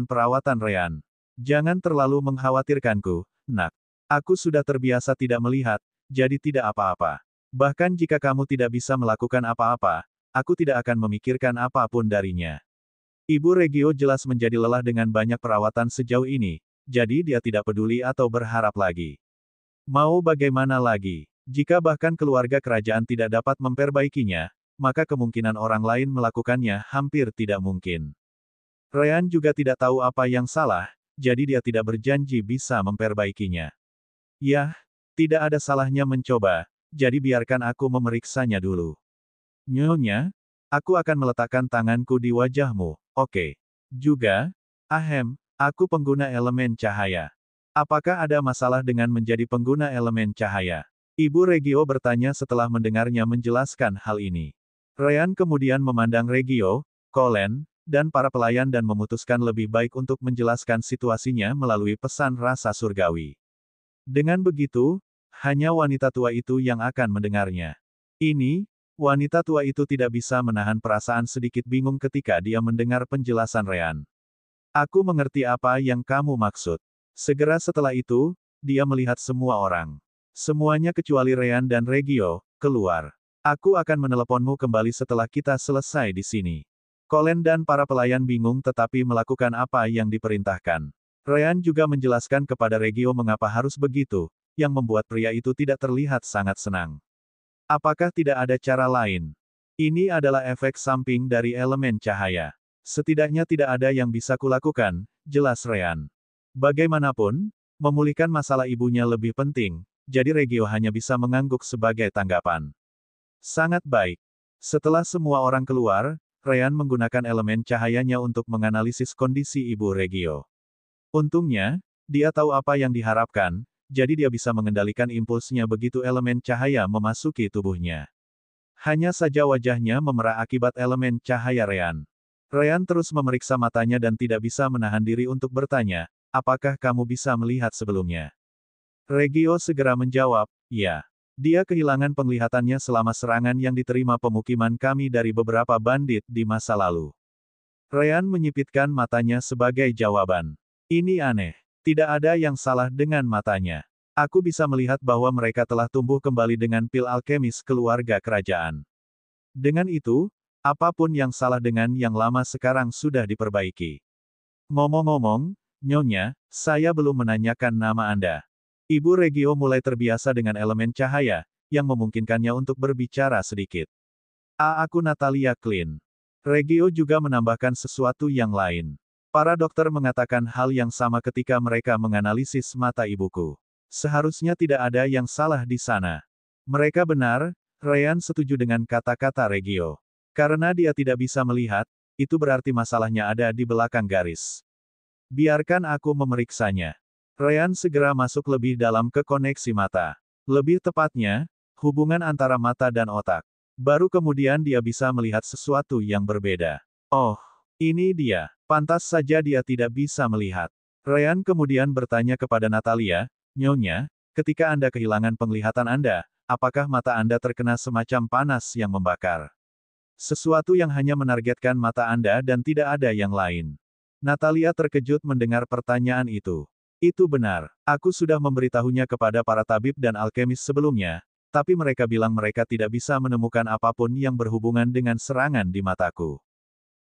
Perawatan Ryan. Jangan terlalu mengkhawatirkanku, nak. Aku sudah terbiasa tidak melihat, jadi tidak apa-apa. Bahkan jika kamu tidak bisa melakukan apa-apa, aku tidak akan memikirkan apapun darinya. Ibu Regio jelas menjadi lelah dengan banyak perawatan sejauh ini, jadi dia tidak peduli atau berharap lagi. Mau bagaimana lagi? Jika bahkan keluarga kerajaan tidak dapat memperbaikinya, maka kemungkinan orang lain melakukannya hampir tidak mungkin. Ryan juga tidak tahu apa yang salah, jadi dia tidak berjanji bisa memperbaikinya. Yah, tidak ada salahnya mencoba, jadi biarkan aku memeriksanya dulu. Nyonya, aku akan meletakkan tanganku di wajahmu, oke. Juga, aku pengguna elemen cahaya. Apakah ada masalah dengan menjadi pengguna elemen cahaya? Ibu Regio bertanya setelah mendengarnya menjelaskan hal ini. Ryan kemudian memandang Regio, Colin, dan para pelayan dan memutuskan lebih baik untuk menjelaskan situasinya melalui pesan rasa surgawi. Dengan begitu, hanya wanita tua itu yang akan mendengarnya. Ini, wanita tua itu tidak bisa menahan perasaan sedikit bingung ketika dia mendengar penjelasan Ryan. Aku mengerti apa yang kamu maksud. Segera setelah itu, dia melihat semua orang. Semuanya kecuali Ryan dan Regio, keluar. Aku akan meneleponmu kembali setelah kita selesai di sini. Colin dan para pelayan bingung tetapi melakukan apa yang diperintahkan. Ryan juga menjelaskan kepada Regio mengapa harus begitu, yang membuat pria itu tidak terlihat sangat senang. Apakah tidak ada cara lain? Ini adalah efek samping dari elemen cahaya. Setidaknya tidak ada yang bisa kulakukan, jelas Ryan. Bagaimanapun, memulihkan masalah ibunya lebih penting, jadi Regio hanya bisa mengangguk sebagai tanggapan. Sangat baik. Setelah semua orang keluar, Ryan menggunakan elemen cahayanya untuk menganalisis kondisi ibu Regio. Untungnya, dia tahu apa yang diharapkan, jadi dia bisa mengendalikan impulsnya begitu elemen cahaya memasuki tubuhnya. Hanya saja wajahnya memerah akibat elemen cahaya Ryan. Ryan terus memeriksa matanya dan tidak bisa menahan diri untuk bertanya, apakah kamu bisa melihat sebelumnya? Regio segera menjawab, ya. Dia kehilangan penglihatannya selama serangan yang diterima pemukiman kami dari beberapa bandit di masa lalu. Ryan menyipitkan matanya sebagai jawaban. Ini aneh. Tidak ada yang salah dengan matanya. Aku bisa melihat bahwa mereka telah tumbuh kembali dengan pil alkemis keluarga kerajaan. Dengan itu, apapun yang salah dengan yang lama sekarang sudah diperbaiki. Ngomong-ngomong, Nyonya, saya belum menanyakan nama Anda. Ibu Regio mulai terbiasa dengan elemen cahaya, yang memungkinkannya untuk berbicara sedikit. Aku Natalia Klein. Regio juga menambahkan sesuatu yang lain. Para dokter mengatakan hal yang sama ketika mereka menganalisis mata ibuku. Seharusnya tidak ada yang salah di sana. Mereka benar, Ryan setuju dengan kata-kata Regio. Karena dia tidak bisa melihat, itu berarti masalahnya ada di belakang garis. Biarkan aku memeriksanya. Ryan segera masuk lebih dalam ke koneksi mata. Lebih tepatnya, hubungan antara mata dan otak. Baru kemudian dia bisa melihat sesuatu yang berbeda. Oh, ini dia. Pantas saja dia tidak bisa melihat. Ryan kemudian bertanya kepada Natalia, Nyonya, ketika Anda kehilangan penglihatan Anda, apakah mata Anda terkena semacam panas yang membakar? Sesuatu yang hanya menargetkan mata Anda dan tidak ada yang lain. Natalia terkejut mendengar pertanyaan itu. Itu benar. Aku sudah memberitahunya kepada para tabib dan alkemis sebelumnya, tapi mereka bilang mereka tidak bisa menemukan apapun yang berhubungan dengan serangan di mataku.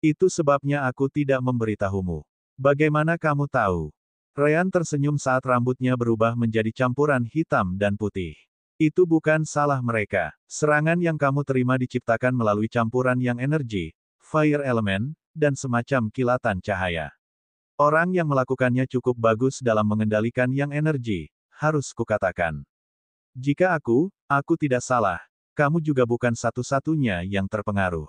Itu sebabnya aku tidak memberitahumu. Bagaimana kamu tahu? Ryan tersenyum saat rambutnya berubah menjadi campuran hitam dan putih. Itu bukan salah mereka. Serangan yang kamu terima diciptakan melalui campuran yang energi, fire element, dan semacam kilatan cahaya. Orang yang melakukannya cukup bagus dalam mengendalikan yang energi, harus kukatakan. Jika aku tidak salah, kamu juga bukan satu-satunya yang terpengaruh.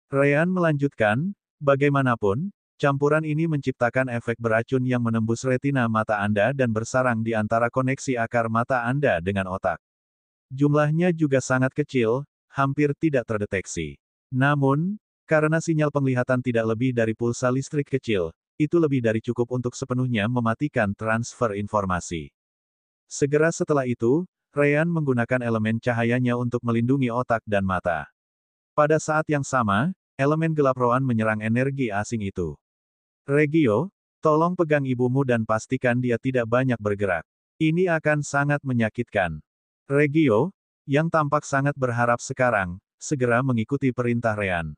Ryan melanjutkan, bagaimanapun, campuran ini menciptakan efek beracun yang menembus retina mata Anda dan bersarang di antara koneksi akar mata Anda dengan otak. Jumlahnya juga sangat kecil, hampir tidak terdeteksi. Namun, karena sinyal penglihatan tidak lebih dari pulsa listrik kecil, itu lebih dari cukup untuk sepenuhnya mematikan transfer informasi. Segera setelah itu, Ryan menggunakan elemen cahayanya untuk melindungi otak dan mata. Pada saat yang sama, elemen gelap rohan menyerang energi asing itu. Regio, tolong pegang ibumu dan pastikan dia tidak banyak bergerak. Ini akan sangat menyakitkan. Regio, yang tampak sangat berharap sekarang, segera mengikuti perintah Ryan.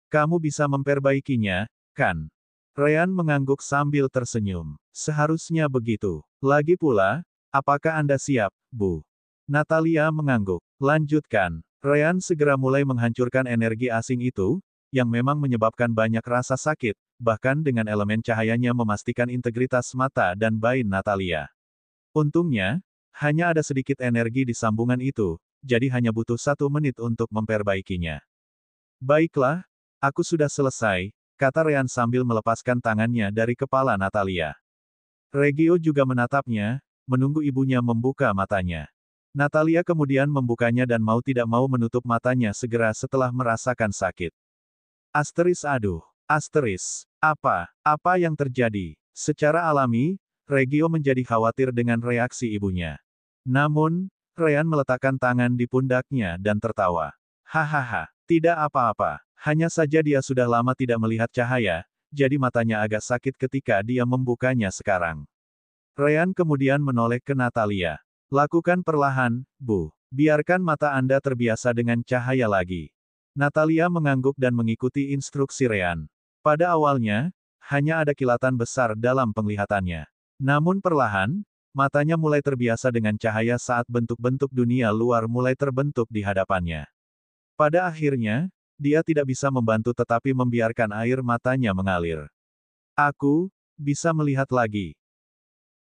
Kamu bisa memperbaikinya, kan? Ryan mengangguk sambil tersenyum. Seharusnya begitu. Lagi pula, apakah Anda siap, Bu? Natalia mengangguk. Lanjutkan. Ryan segera mulai menghancurkan energi asing itu, yang memang menyebabkan banyak rasa sakit, bahkan dengan elemen cahayanya memastikan integritas mata dan bain Natalia. Untungnya, hanya ada sedikit energi di sambungan itu, jadi hanya butuh 1 menit untuk memperbaikinya. Baiklah, aku sudah selesai, kata Ryan sambil melepaskan tangannya dari kepala Natalia. Regio juga menatapnya, menunggu ibunya membuka matanya. Natalia kemudian membukanya dan mau tidak mau menutup matanya segera setelah merasakan sakit. Aduh. Apa yang terjadi? Secara alami, Regio menjadi khawatir dengan reaksi ibunya. Namun, Ryan meletakkan tangan di pundaknya dan tertawa. Hahaha, tidak apa-apa. Hanya saja dia sudah lama tidak melihat cahaya, jadi matanya agak sakit ketika dia membukanya sekarang. Ryan kemudian menoleh ke Natalia. Lakukan perlahan, Bu. Biarkan mata Anda terbiasa dengan cahaya lagi. Natalia mengangguk dan mengikuti instruksi Ryan. Pada awalnya, hanya ada kilatan besar dalam penglihatannya. Namun perlahan, matanya mulai terbiasa dengan cahaya saat bentuk-bentuk dunia luar mulai terbentuk di hadapannya. Pada akhirnya, dia tidak bisa membantu tetapi membiarkan air matanya mengalir. Aku bisa melihat lagi.